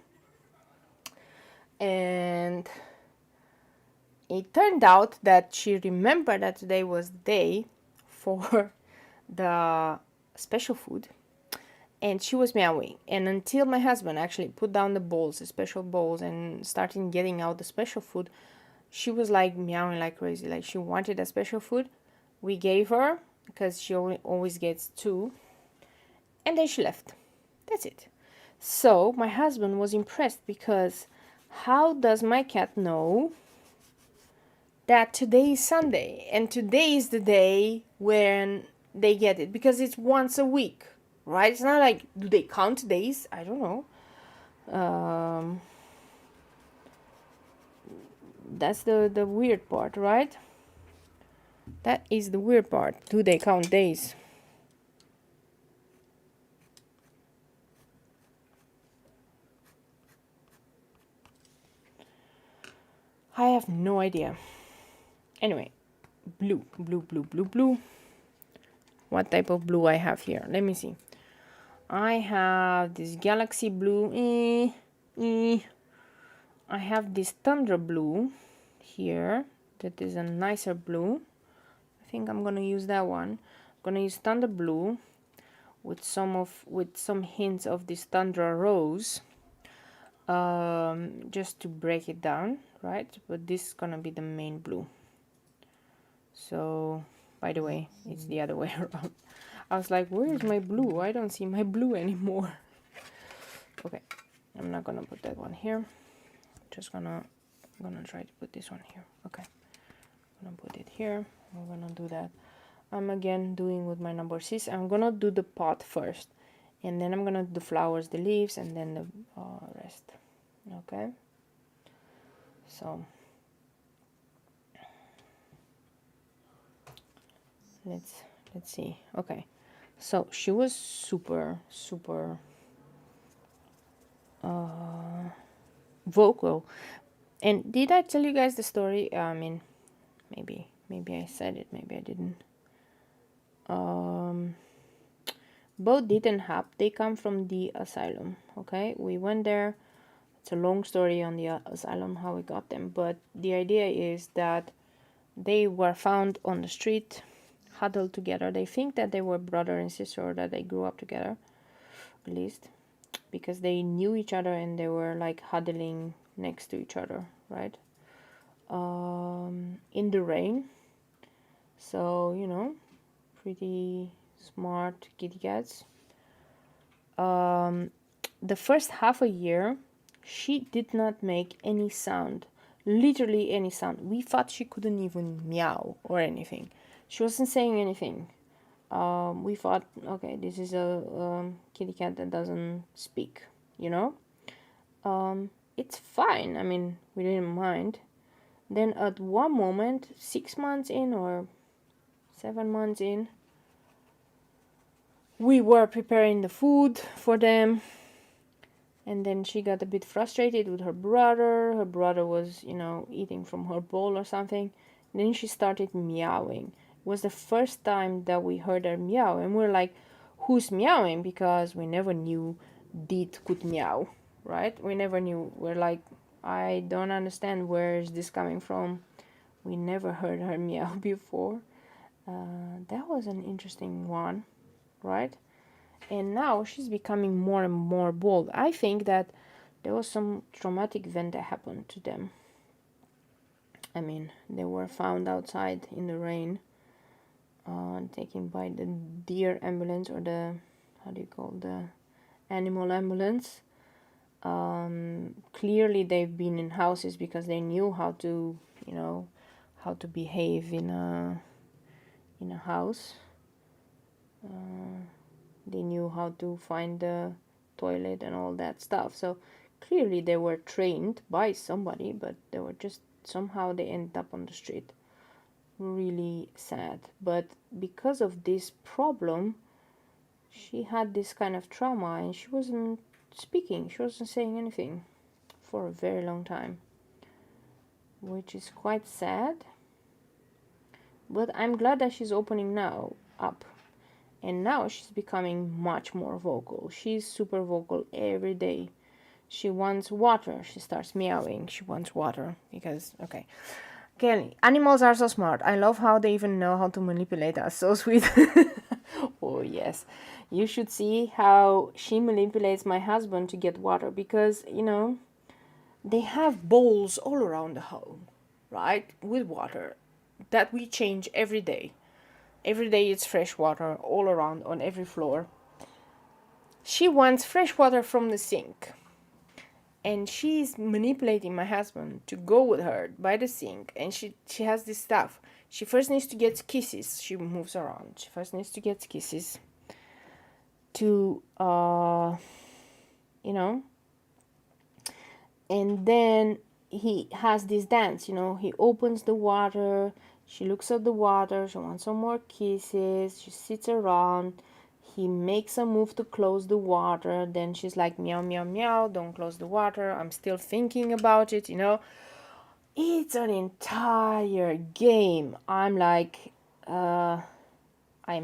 And it turned out that she remembered that today was the day for the special food, and she was meowing. And until my husband actually put down the bowls, the special bowls, and started getting out the special food, she was like meowing like crazy, like she wanted a special food. We gave her, because she always gets 2, and then she left. That's it. So my husband was impressed, because how does my cat know that today is Sunday, and today is the day when they get it? Because it's once a week, right? It's not like, do they count days? I don't know. That's the weird part, right? That is the weird part. Do they count days? I have no idea. Anyway, blue. What type of blue I have here? Let me see. I have this galaxy blue. I have this thunder blue here. That is a nicer blue. I think I'm gonna use that one. I'm gonna use thunder blue with some hints of this thunder rose, just to break it down, right? But this is gonna be the main blue. So, by the way, it's the other way around. I was like, where is my blue? I don't see my blue anymore. Okay, I'm not gonna put that one here. Just gonna try to put this one here. Okay, gonna put it here. I'm gonna do that. I'm again doing with my number 6. I'm gonna do the pot first, and then I'm gonna do the flowers, the leaves, and then the rest. Okay. So let's see. Okay. So she was super vocal. And did I tell you guys the story? I mean, maybe I said it, maybe I didn't. Both Dit and Hap, they come from the asylum. Okay, we went there. It's a long story on the asylum how we got them, but the idea is that they were found on the street, huddled together. They think that they were brother and sister, or that they grew up together, at least, because they knew each other and they were like huddling next to each other, right? In the rain. So, you know, pretty smart kitty cats. The first half a year, she did not make any sound, literally any sound. We thought she couldn't even meow or anything. She wasn't saying anything. We thought, okay, this is a kitty cat that doesn't speak, you know. It's fine. I mean, we didn't mind. Then at one moment, 6 months in or 7 months in, we were preparing the food for them, and then she got a bit frustrated with her brother. Her brother was, you know, eating from her bowl or something. And then she started meowing. It was the first time that we heard her meow, and we're like, who's meowing? Because we never knew Dit could meow, right? We never knew. We're like, I don't understand, where is this coming from? We never heard her meow before. That was an interesting one, right? And now she's becoming more and more bold. I think that there was some traumatic event that happened to them. I mean, they were found outside in the rain, taken by the deer ambulance, or the, how do you call, the animal ambulance. Clearly they've been in houses because they knew how to, you know, how to behave in a house. They knew how to find the toilet and all that stuff. So clearly they were trained by somebody, but they were just, somehow they ended up on the street. Really sad. But because of this problem, she had this kind of trauma, and she wasn't speaking, she wasn't saying anything for a very long time, which is quite sad. But I'm glad that she's opening now up, and now she's becoming much more vocal. She's super vocal every day. She wants water. She starts meowing. She wants water because, okay, animals are so smart. I love how they even know how to manipulate us. So sweet. Oh yes, you should see how she manipulates my husband to get water, because, you know, they have bowls all around the home, right, with water that we change every day. Every day it's fresh water all around on every floor. She wants fresh water from the sink, and she's manipulating my husband to go with her by the sink, and she has this stuff. She first needs to get kisses. She moves around. She first needs to get kisses to, you know, and then he has this dance, you know, he opens the water, she looks at the water, she wants some more kisses, she sits around, he makes a move to close the water, then she's like, meow, meow, meow, don't close the water, I'm still thinking about it, you know. It's an entire game. I'm like, I'm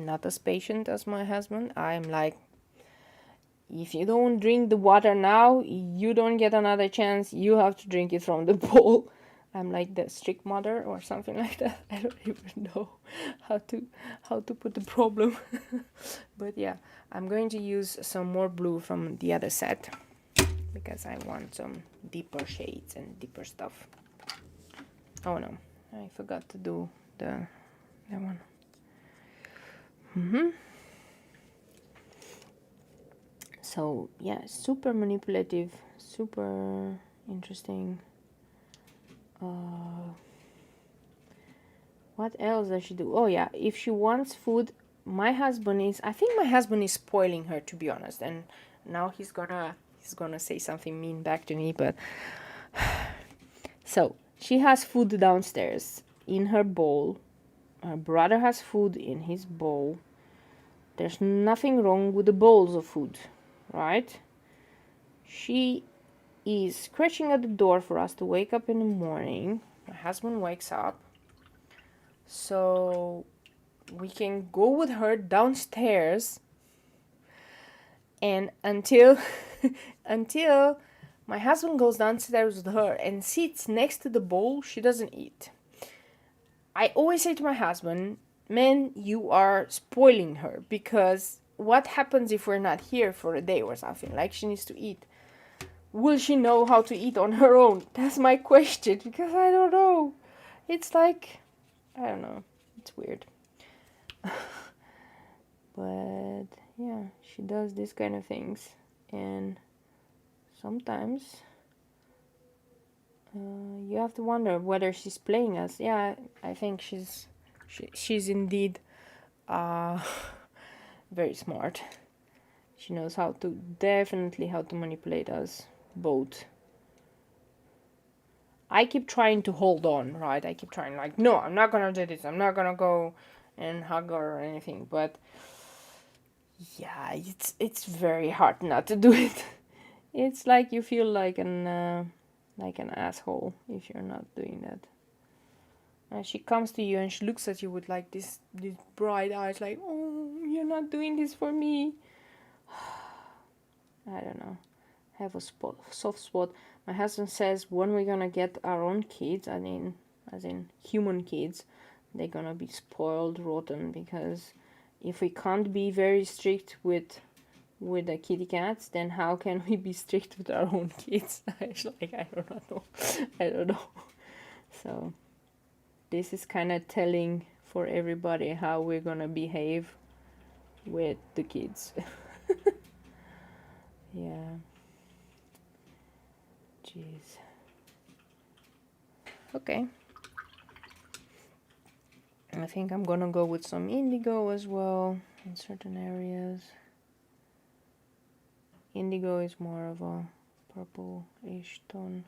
not as patient as my husband. I'm like, if you don't drink the water now, you don't get another chance. You have to drink it from the bowl. I'm like the strict mother or something like that. I don't even know how to put the problem. But yeah, I'm going to use some more blue from the other set, because I want some deeper shades and deeper stuff. Oh no, I forgot to do that one. So yeah, super manipulative, super interesting. What else does she do? Oh yeah, if she wants food, I think my husband is spoiling her, to be honest. And now he's gonna say something mean back to me, but so she has food downstairs in her bowl. Her brother has food in his bowl. There's nothing wrong with the bowls of food, right? She is scratching at the door for us to wake up in the morning. My husband wakes up, so we can go with her downstairs, and until until my husband goes downstairs with her and sits next to the bowl, she doesn't eat. I always say to my husband, man, you are spoiling her, because what happens if we're not here for a day or something? Like, she needs to eat. Will she know how to eat on her own? That's my question, because I don't know. It's like, I don't know. It's weird. But yeah, she does these kind of things, and sometimes you have to wonder whether she's playing us. Yeah, I think she's indeed very smart. She knows definitely how to manipulate us both. I keep trying to hold on, right? I keep trying, like, no, I'm not gonna do this. I'm not gonna go and hug her or anything. But yeah, it's very hard not to do it. It's like you feel like an asshole if you're not doing that. And she comes to you and she looks at you with like these bright eyes, like, oh, you're not doing this for me. I don't know. I have a soft spot. My husband says when we're gonna get our own kids, as in human kids, they're gonna be spoiled rotten, because if we can't be very strict with the kitty cats, then how can we be strict with our own kids? I don't know. So this is kind of telling for everybody how we're gonna behave with the kids. Yeah. Jeez. Okay. I think I'm gonna go with some indigo as well in certain areas. Indigo is more of a purple-ish tone.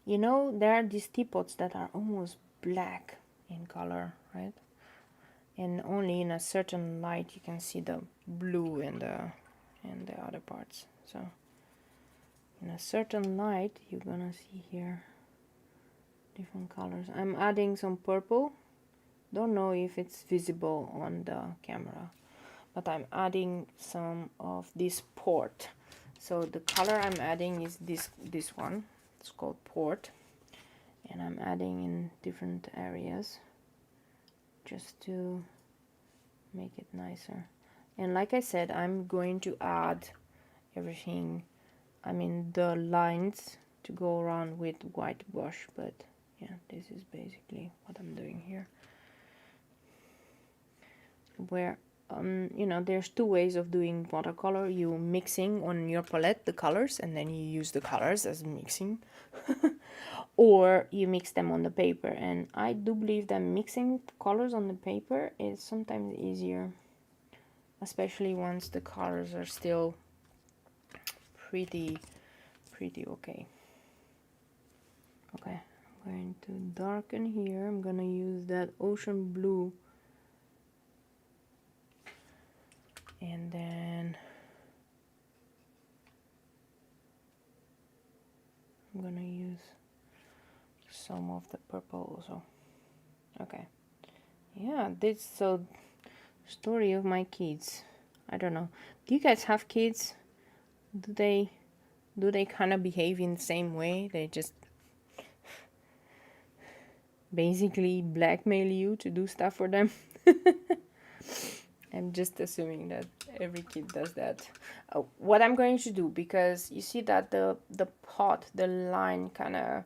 You know, there are these teapots that are almost black in color, right? And only in a certain light you can see the blue and the other parts. So in a certain light you're gonna see here different colors. I'm adding some purple. Don't know if it's visible on the camera, but I'm adding some of this port. So the color I'm adding is this one. It's called port, and I'm adding in different areas just to make it nicer. And like I said, I'm going to add everything, the lines to go around with white brush, but yeah, this is basically what I'm doing here. Where there's two ways of doing watercolor. You mixing on your palette the colors, and then you use the colors as mixing. Or you mix them on the paper, and I do believe that mixing colors on the paper is sometimes easier, especially once the colors are still pretty okay. Okay, I'm going to darken here. I'm gonna use that ocean blue, and then I'm gonna use some of the purple also. Okay, yeah, this so story of my kids. I don't know, do you guys have kids? Do they kind of behave in the same way? They just basically blackmail you to do stuff for them? I'm just assuming that every kid does that. What I'm going to do, because you see that the pot, the line kind of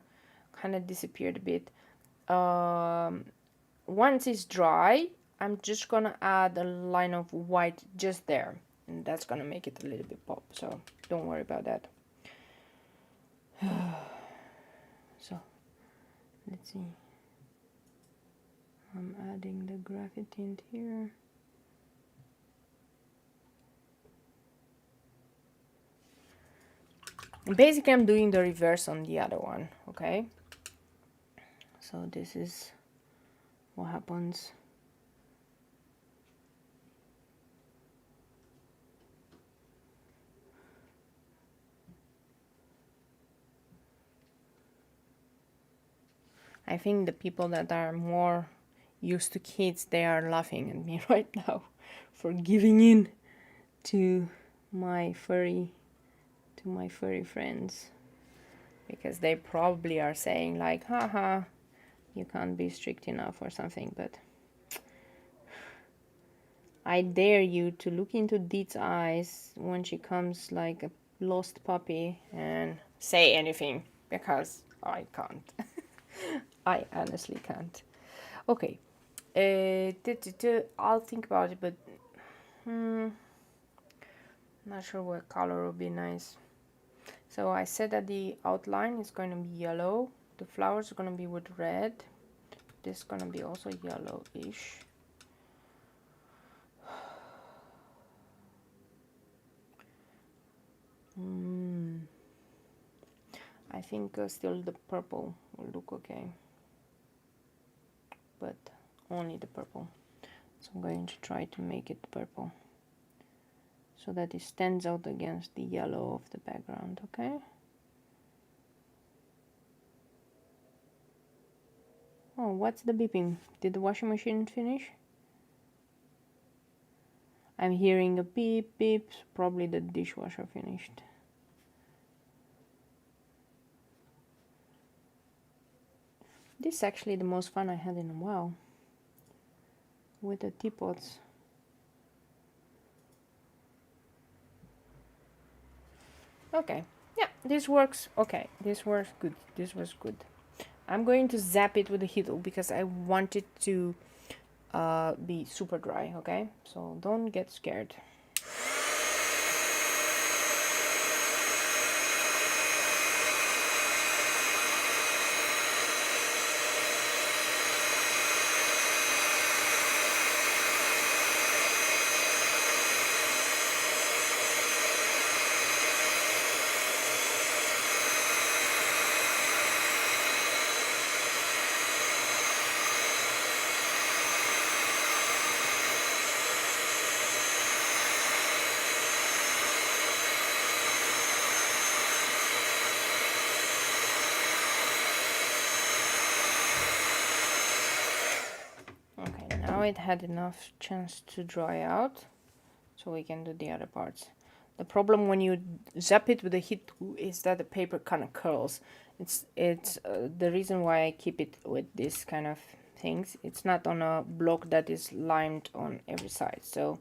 disappeared a bit. Once it's dry, I'm just gonna add a line of white just there. and that's gonna make it a little bit pop, so don't worry about that. So let's see, I'm adding the graphite tint here. Basically I'm doing the reverse on the other one, okay? So this is what happens. I think the people that are more used to kids, they are laughing at me right now for giving in to my furry friends, because they probably are saying like, haha, you can't be strict enough or something. But I dare you to look into Deet's eyes when she comes like a lost puppy and say anything, because I can't. I honestly can't. Okay, I'll think about it, but not sure what color would be nice. So I said that the outline is going to be yellow, the flowers are going to be with red, this is going to be also yellowish. I think still the purple will look okay, but only the purple. So I'm going to try to make it purple so that it stands out against the yellow of the background, okay? Oh, what's the beeping? Did the washing machine finish? I'm hearing a beep beep, probably the dishwasher finished. This is actually the most fun I had in a while with the teapots. Okay, yeah, this works. Okay, this works good. This was good. I'm going to zap it with a heater because I want it to be super dry, okay? So don't get scared. It had enough chance to dry out, so we can do the other parts. The problem when you zap it with a heat tool is that the paper kind of curls. It's the reason why I keep it with this kind of things. It's not on a block that is limed on every side, so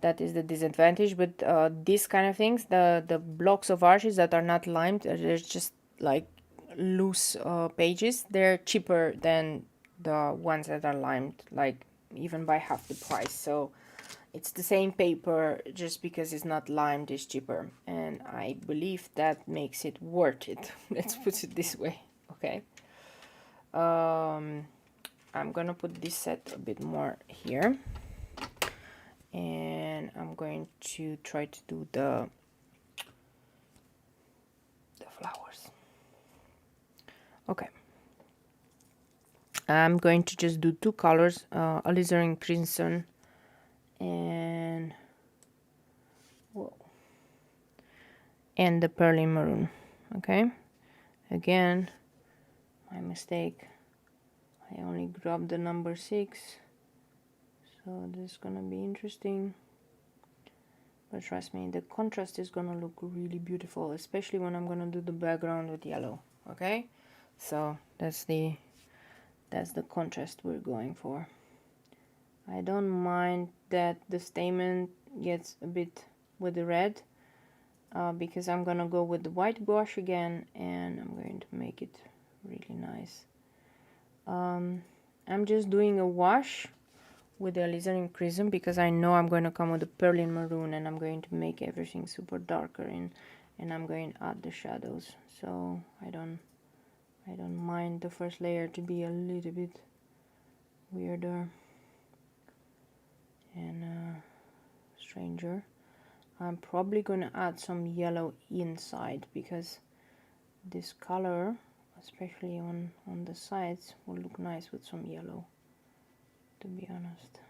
that is the disadvantage. But these kind of things, the blocks of arches that are not limed, they're just like loose pages. They're cheaper than the ones that are limed, like even by half the price. So it's the same paper, just because it's not limed is cheaper, and I believe that makes it worth it. Let's put it this way. Okay, I'm gonna put this set a bit more here, and I'm going to try to do the flowers. Okay, I'm going to just do two colors, alizarin crimson and the pearly maroon. Okay, again, my mistake, I only grabbed the number 6, so this is gonna be interesting. But trust me, the contrast is gonna look really beautiful, especially when I'm gonna do the background with yellow. Okay, so that's the contrast we're going for. I don't mind that the stamen gets a bit with the red, because I'm gonna go with the white gouache again, and I'm going to make it really nice. I'm just doing a wash with the alizarin prism because I know I'm going to come with a perlin maroon and I'm going to make everything super darker and I'm going to add the shadows. So I don't mind the first layer to be a little bit weirder and stranger. I'm probably going to add some yellow inside because this color, especially on the sides, will look nice with some yellow, to be honest.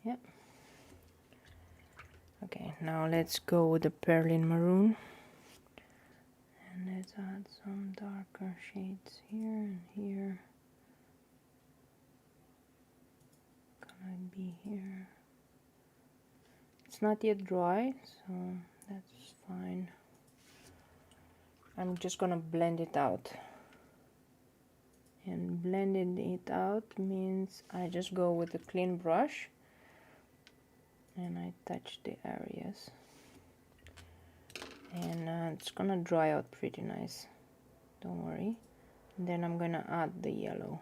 Yep. Okay, now let's go with the perlin maroon. And let's add some darker shades here and here. Can I be here? It's not yet dry, so that's fine. I'm just gonna blend it out. And blending it out means I just go with a clean brush and I touch the areas. And it's gonna dry out pretty nice, don't worry. And then I'm gonna add the yellow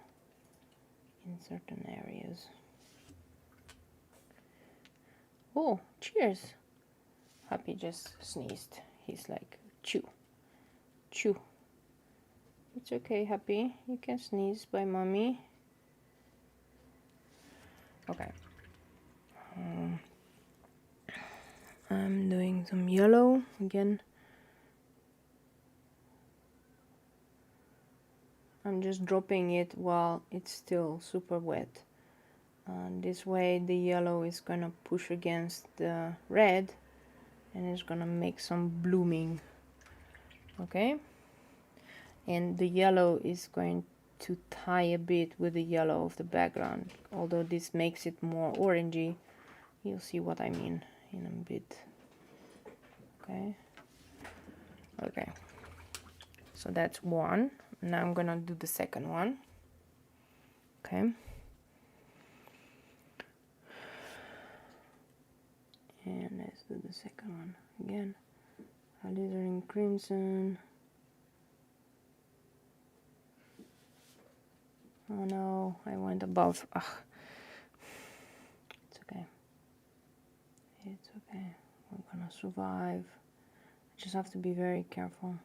in certain areas. Oh, cheers! Happy just sneezed. He's like, chew, chew. It's okay, Happy. You can sneeze by mommy. Okay. I'm doing some yellow again. I'm just dropping it while it's still super wet. This way the yellow is gonna push against the red and it's gonna make some blooming. Okay, and the yellow is going to tie a bit with the yellow of the background, although this makes it more orangey. You'll see what I mean in a bit. Okay, so that's one. Now I'm gonna do the second one. Okay, and let's do the second one again. Alizarin crimson. Oh no, I went above. Ugh. It's okay. It's okay. We're gonna survive. I just have to be very careful.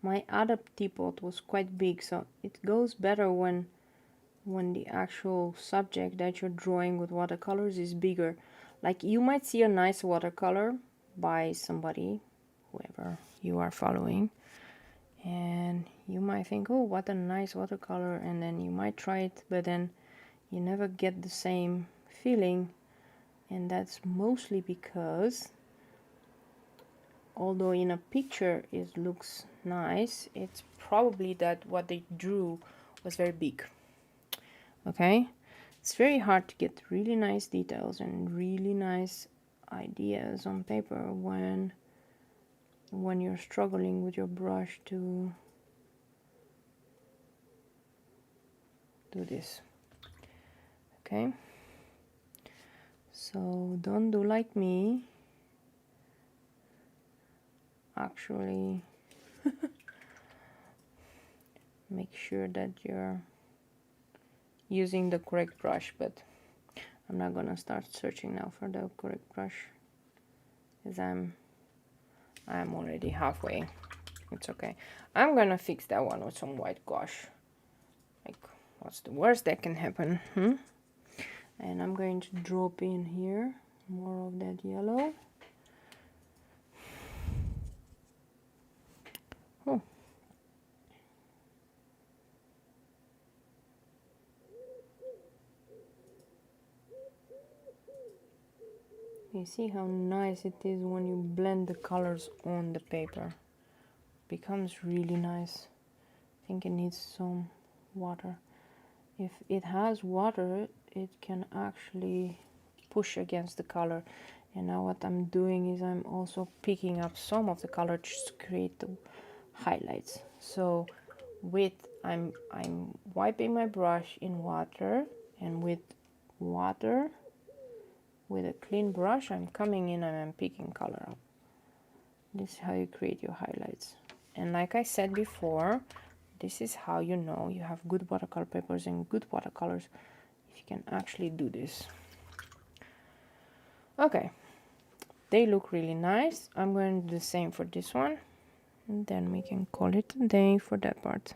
My other teapot was quite big, so it goes better when the actual subject that you're drawing with watercolors is bigger. Like you might see a nice watercolor by somebody, whoever you are following, and you might think, oh, what a nice watercolor, and then you might try it, but then you never get the same feeling. And that's mostly because although in a picture it looks nice, it's probably that what they drew was very big. Okay, it's very hard to get really nice details and really nice ideas on paper when you're struggling with your brush to do this. Okay, so don't do like me. Actually make sure that you're using the correct brush, but I'm not gonna start searching now for the correct brush because I'm already halfway. It's okay. I'm gonna fix that one with some white gouache. Like, what's the worst that can happen? And I'm going to drop in here more of that yellow. Oh. You see how nice it is when you blend the colors on the paper. It becomes really nice. I think it needs some water. If it has water, it can actually push against the color. And now what I'm doing is I'm also picking up some of the color just to create the highlights. So with I'm wiping my brush in water, and with water, with a clean brush, I'm coming in and I'm picking color up. This is how you create your highlights. And like I said before, this is how you know you have good watercolor papers and good watercolors, if you can actually do this. Okay, they look really nice. I'm going to do the same for this one, and then we can call it a day for that part.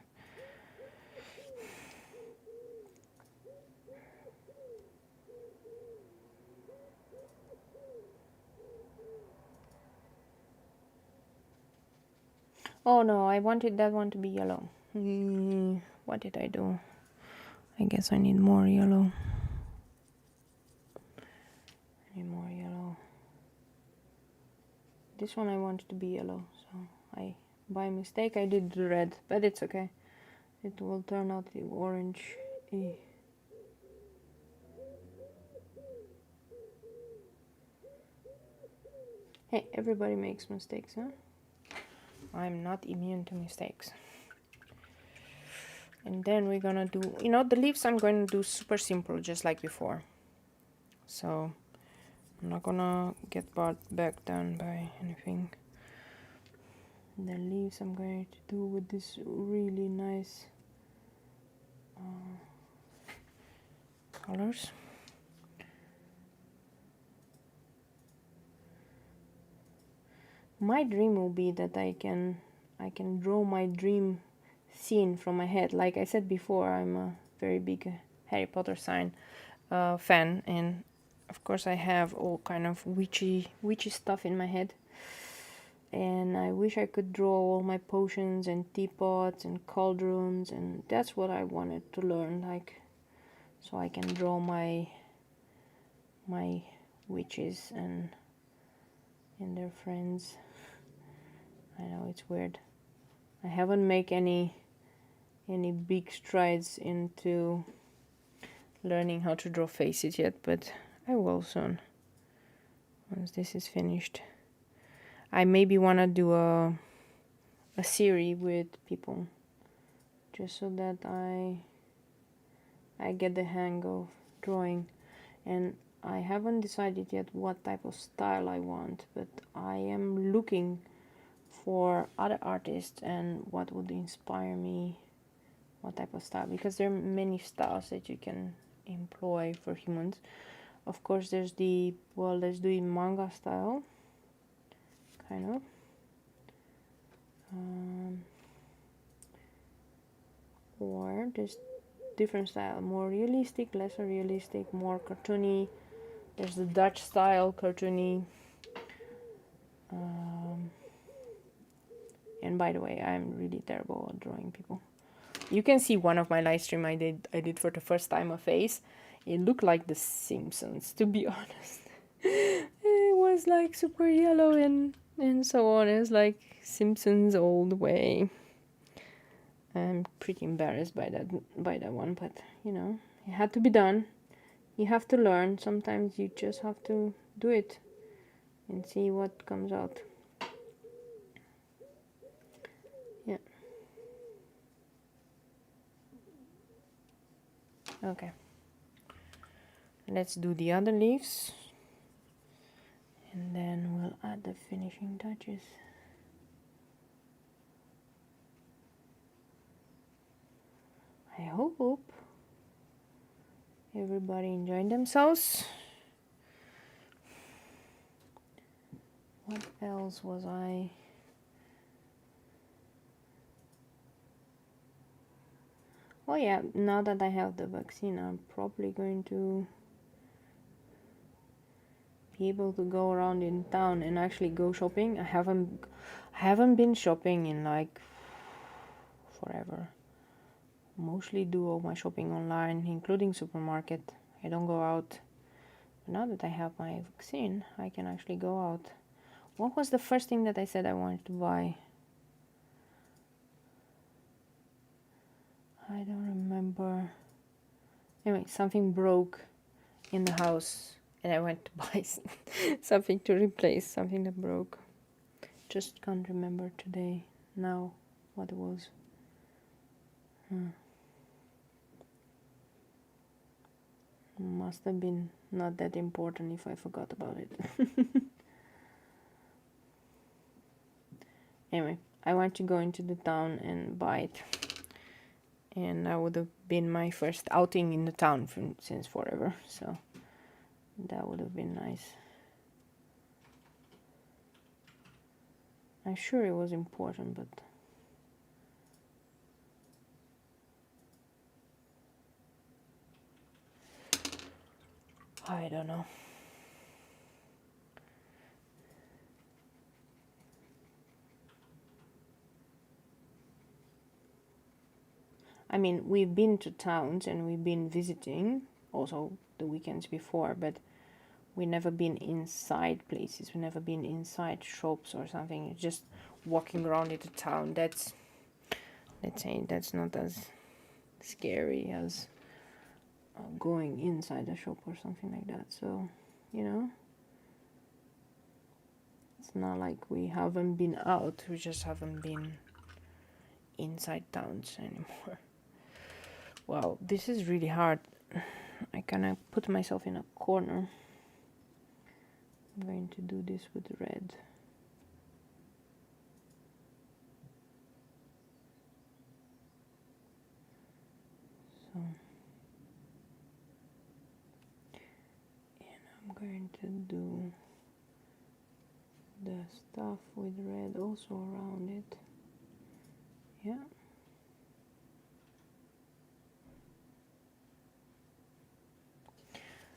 Oh no, I wanted that one to be yellow. What did I do? I guess I need more yellow. I need more yellow. This one I wanted to be yellow, so by mistake I did the red, but it's okay. It will turn out the orange. Hey, everybody makes mistakes, huh? I'm not immune to mistakes. And then we're gonna do, you know, the leaves I'm going to do super simple, just like before. So I'm not gonna get back down by anything. The leaves I'm going to do with this really nice colors. My dream will be that I can draw my dream scene from my head. Like I said before, I'm a very big Harry Potter fan, and of course I have all kind of witchy stuff in my head. And I wish I could draw all my potions and teapots and cauldrons, and that's what I wanted to learn, like, so I can draw my witches and their friends. I know it's weird. I haven't made any big strides into learning how to draw faces yet, but I will soon, once this is finished. I maybe want to do a series with people, just so that I get the hang of drawing. And I haven't decided yet what type of style I want, but I am looking for other artists and what would inspire me, what type of style, because there are many styles that you can employ for humans. Of course, there's the, well, let's do it manga style, kind of. Or there's different style, more realistic, lesser realistic, more cartoony. There's the Dutch style, cartoony. And by the way, I'm really terrible at drawing people. You can see one of my live stream I did for the first time a face. It looked like The Simpsons, to be honest. It was like super yellow and so on. It's like Simpsons all the way. I'm pretty embarrassed by that one, but you know, it had to be done. You have to learn. Sometimes you just have to do it and see what comes out. Yeah. Okay. Let's do the other leaves. And then we'll add the finishing touches. I hope everybody enjoyed themselves. What else was I? Oh yeah, now that I have the vaccine, I'm probably going to be able to go around in town and actually go shopping. I haven't been shopping in like forever. Mostly do all my shopping online, including supermarket. I don't go out. But now that I have my vaccine, I can actually go out. What was the first thing that I said I wanted to buy? I don't remember. Anyway, something broke in the house and I went to buy something to replace something that broke. Just can't remember today, now, what it was. Must have been not that important if I forgot about it. Anyway, I want to go into the town and buy it. And that would have been my first outing in the town since forever. So that would have been nice. I'm sure it was important, but I don't know. I mean, we've been to towns and we've been visiting also the weekends before, but we never been inside places. We never been inside shops or something. Just walking around in the town. That's, let's say, that's not as scary as going inside a shop or something like that. So, you know, it's not like we haven't been out. We just haven't been inside towns anymore. Wow, this is really hard. I kind of put myself in a corner. I'm going to do this with red. So, and I'm going to do the stuff with red also around it. Yeah.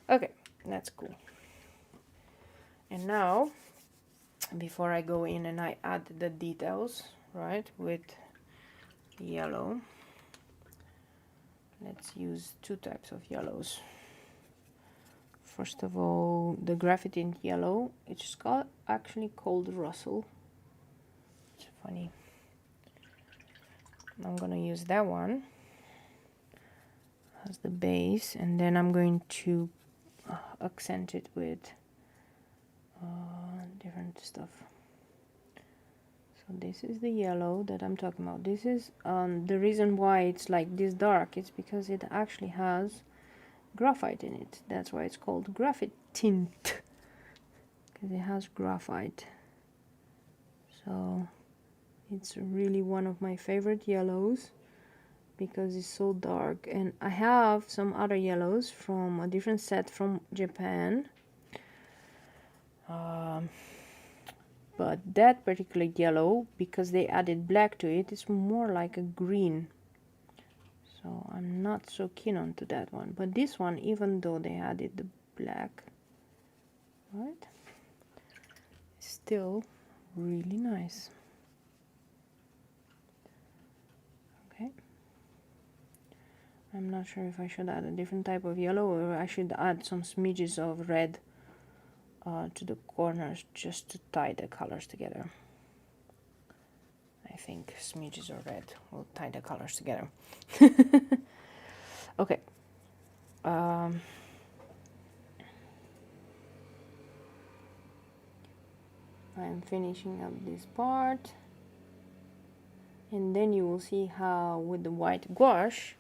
Okay, that's cool. And now, before I go in and I add the details, right, with yellow, let's use two types of yellows. First of all, the graphite yellow, it's actually called Russell. It's funny. I'm gonna use that one as the base, and then I'm going to accent it with different stuff. So this is the yellow that I'm talking about. This is the reason why it's like this dark. It's because it actually has graphite in it. That's why it's called graphite tint, because it has graphite. So it's really one of my favorite yellows because it's so dark. And I have some other yellows from a different set from Japan, but that particular yellow, because they added black to it, it's more like a green, so I'm not so keen on to that one. But this one, even though they added the black, right, it's still really nice. Okay, I'm not sure if I should add a different type of yellow or I should add some smidges of red to the corners just to tie the colors together. I think smidges of red will tie the colors together. Okay. I'm finishing up this part, and then you will see how with the white gouache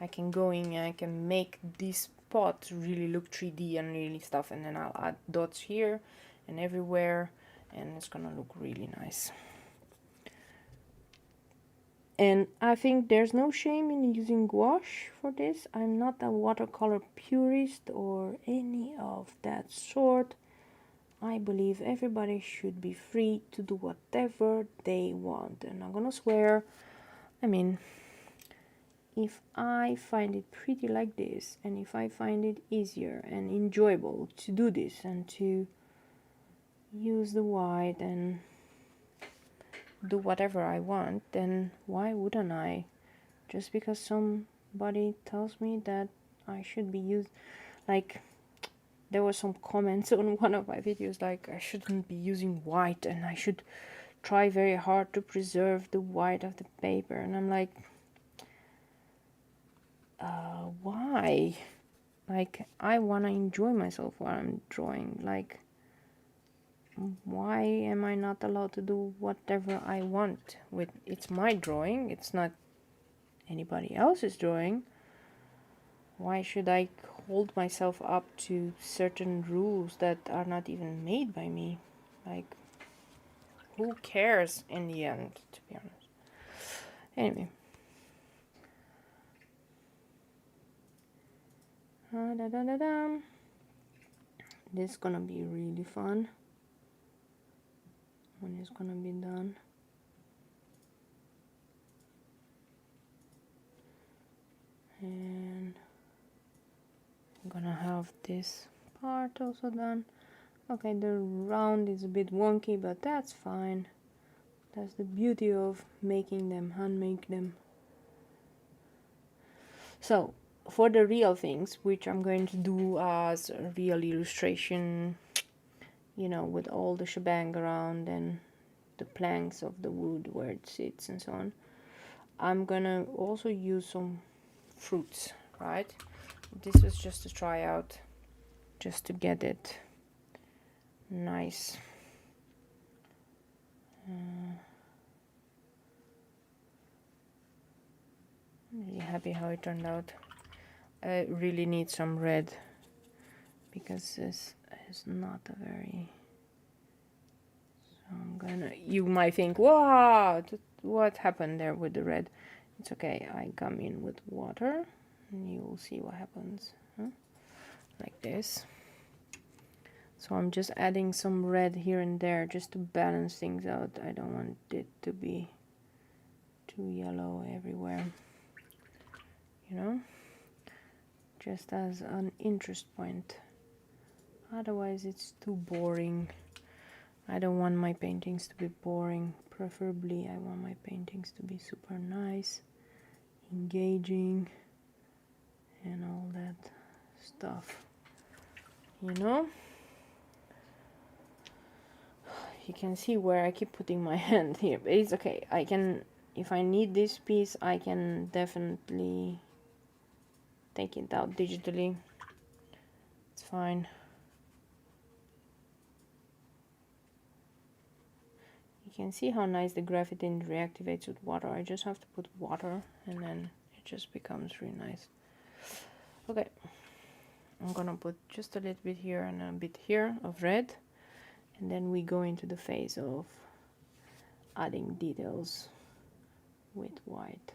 I can go in and I can make this pot really look 3D and really stuff, and then I'll add dots here and everywhere, and it's gonna look really nice. And I think there's no shame in using gouache for this. I'm not a watercolor purist or any of that sort. I believe everybody should be free to do whatever they want. And I'm gonna swear, I mean, if I find it pretty like this, and if I find it easier and enjoyable to do this and to use the white and do whatever I want, then why wouldn't I? Just because somebody tells me that I should be used, like there were some comments on one of my videos like I shouldn't be using white and I should try very hard to preserve the white of the paper, and I'm like, why? Like, I want to enjoy myself while I'm drawing. Like, why am I not allowed to do whatever I want with it's my drawing, it's not anybody else's drawing? Why should I hold myself up to certain rules that are not even made by me? Like, who cares in the end, to be honest. Anyway. This is gonna be really fun when it's gonna be done. And I'm gonna have this part also done. Okay, the round is a bit wonky, but that's fine. That's the beauty of making them, hand make them. So for the real things, which I'm going to do as a real illustration, you know, with all the shebang around and the planks of the wood where it sits and so on, I'm gonna also use some fruits, right? This was just a tryout, just to get it nice. I'm really happy how it turned out. I really need some red because this is not a very... So I'm gonna... You might think, wow, what happened there with the red? It's okay, I come in with water and you will see what happens. Like this. So I'm just adding some red here and there just to balance things out. I don't want it to be too yellow everywhere, you know, just as an interest point. Otherwise it's too boring. I don't want my paintings to be boring. Preferably I want my paintings to be super nice, engaging, and all that stuff, you know. You can see where I keep putting my hand here, but it's okay. I can, if I need this piece, I can definitely take it out digitally. It's fine. You can see how nice the graphite reactivates with water. I just have to put water and then it just becomes really nice. Okay, I'm gonna put just a little bit here and a bit here of red. And then we go into the phase of adding details with white.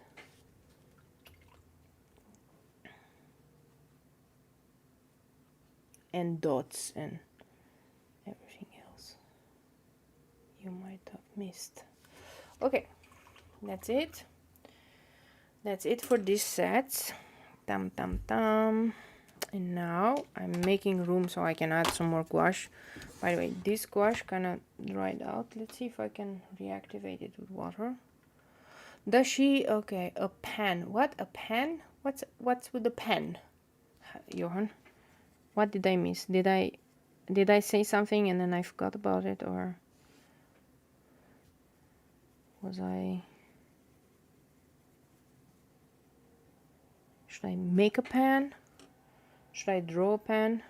And dots and everything else you might have missed. Okay, that's it. That's it for this set. Tam tam tam. And now I'm making room so I can add some more gouache. By the way, this gouache kind of dried out. Let's see if I can reactivate it with water. Does she? Okay, a pen. What? A pen? What's with the pen, Johan? What did I miss? Did I say something and then I forgot about it, or was I? Should I make a pen? Should I draw a pen?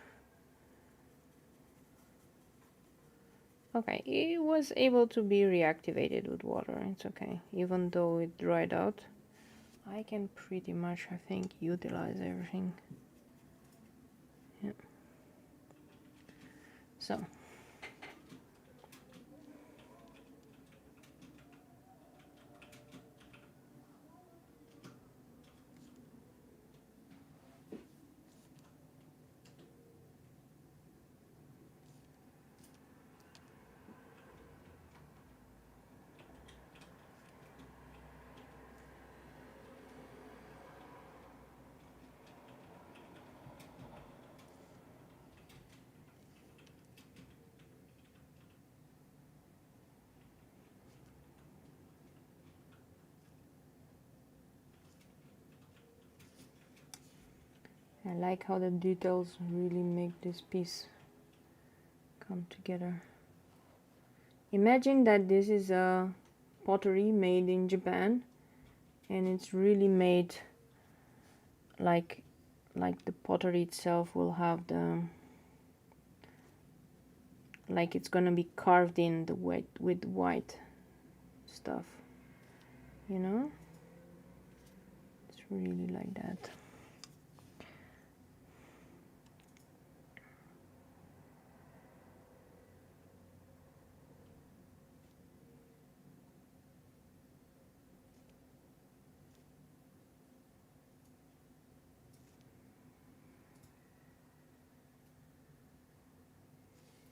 Okay, it was able to be reactivated with water. It's okay, even though it dried out. I can pretty much, I think, utilize everything. Yeah. So. I like how the details really make this piece come together. Imagine that this is a pottery made in Japan, and it's really made like the pottery itself will have the, like it's gonna be carved in the white with white stuff, you know. It's really like that.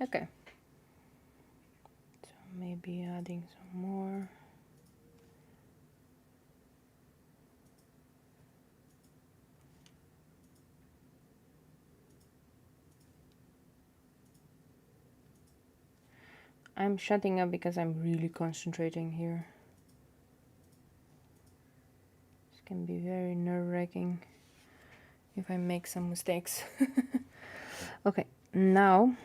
Okay, so maybe adding some more. I'm shutting up because I'm really concentrating here. This can be very nerve-wracking if I make some mistakes. Okay, now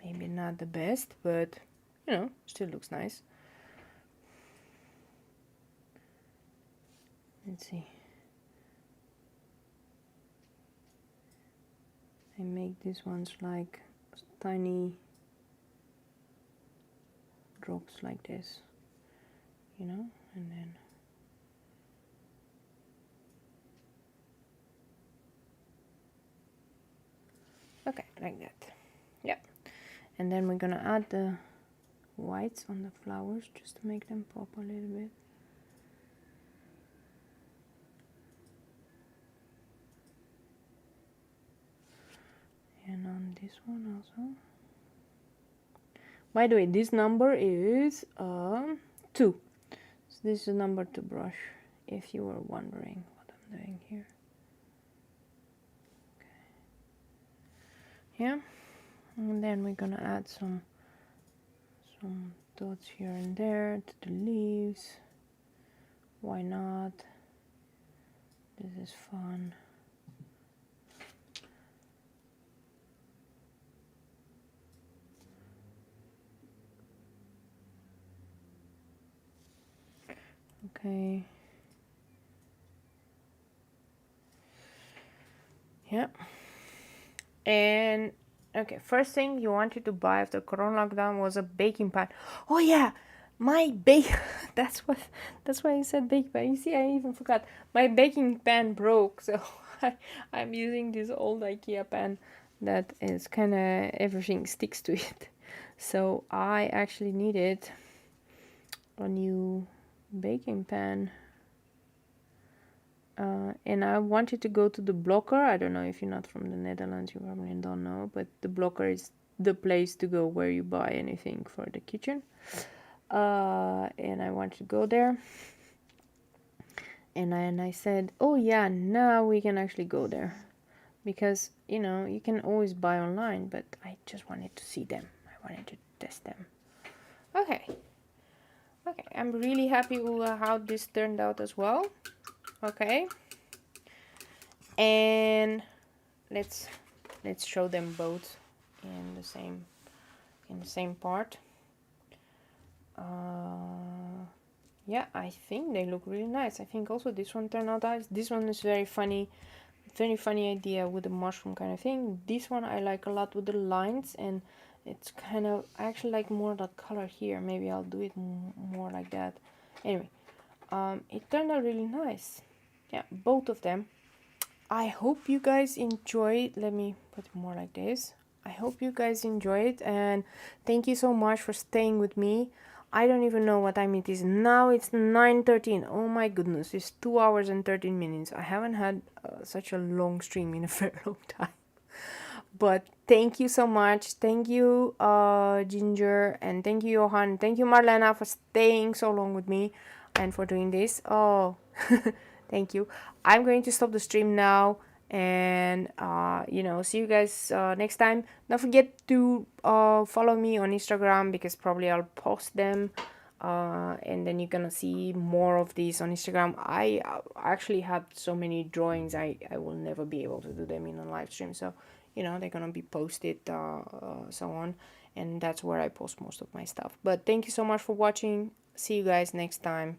maybe not the best, but you know, still looks nice. Let's see. I make these ones like tiny drops like this, you know, and then okay, like that. Yeah, and then we're gonna add the whites on the flowers just to make them pop a little bit. And on this one also. By the way, this number is 2. So this is the number 2 brush, if you were wondering what I'm doing here. Okay. Yeah, and then we're gonna add some dots here and there to the leaves. Why not? This is fun. Okay. Yeah. And okay, first thing you wanted to buy after Corona lockdown was a baking pan. Oh yeah, my bake. that's why I said baking pan. You see, I even forgot. My baking pan broke, so I'm using this old IKEA pan that is kind of everything sticks to it. So I actually needed a new baking pan. And I wanted to go to the blocker. I don't know if you're not from the Netherlands, you probably don't know, but the blocker is the place to go where you buy anything for the kitchen. And I wanted to go there. And I said, oh yeah, now we can actually go there. Because, you know, you can always buy online, but I just wanted to see them. I wanted to test them. Okay. Okay, I'm really happy with how this turned out as well. Okay, and let's show them both in the same part. Yeah, I think they look really nice. I think also this one turned out nice. This one is very funny idea with the mushroom kind of thing. This one I like a lot with the lines, and it's kind of, I actually like more that color here. Maybe I'll do it more like that. Anyway, it turned out really nice. Yeah, both of them. I hope you guys enjoy it. Let me put it more like this. I hope you guys enjoy it, and thank you so much for staying with me. I don't even know what time it is now. It's 9:13. Oh my goodness, it's 2 hours and 13 minutes. I haven't had such a long stream in a very long time. But thank you so much. Thank you, Ginger, and thank you, Johan. Thank you, Marlena, for staying so long with me and for doing this. Oh, thank you. I'm going to stop the stream now, and you know, see you guys next time. Don't forget to follow me on Instagram, because probably I'll post them, and then you're gonna see more of these on Instagram. I actually have so many drawings, I will never be able to do them in a live stream, so you know, they're gonna be posted so on, and that's where I post most of my stuff. But thank you so much for watching. See you guys next time.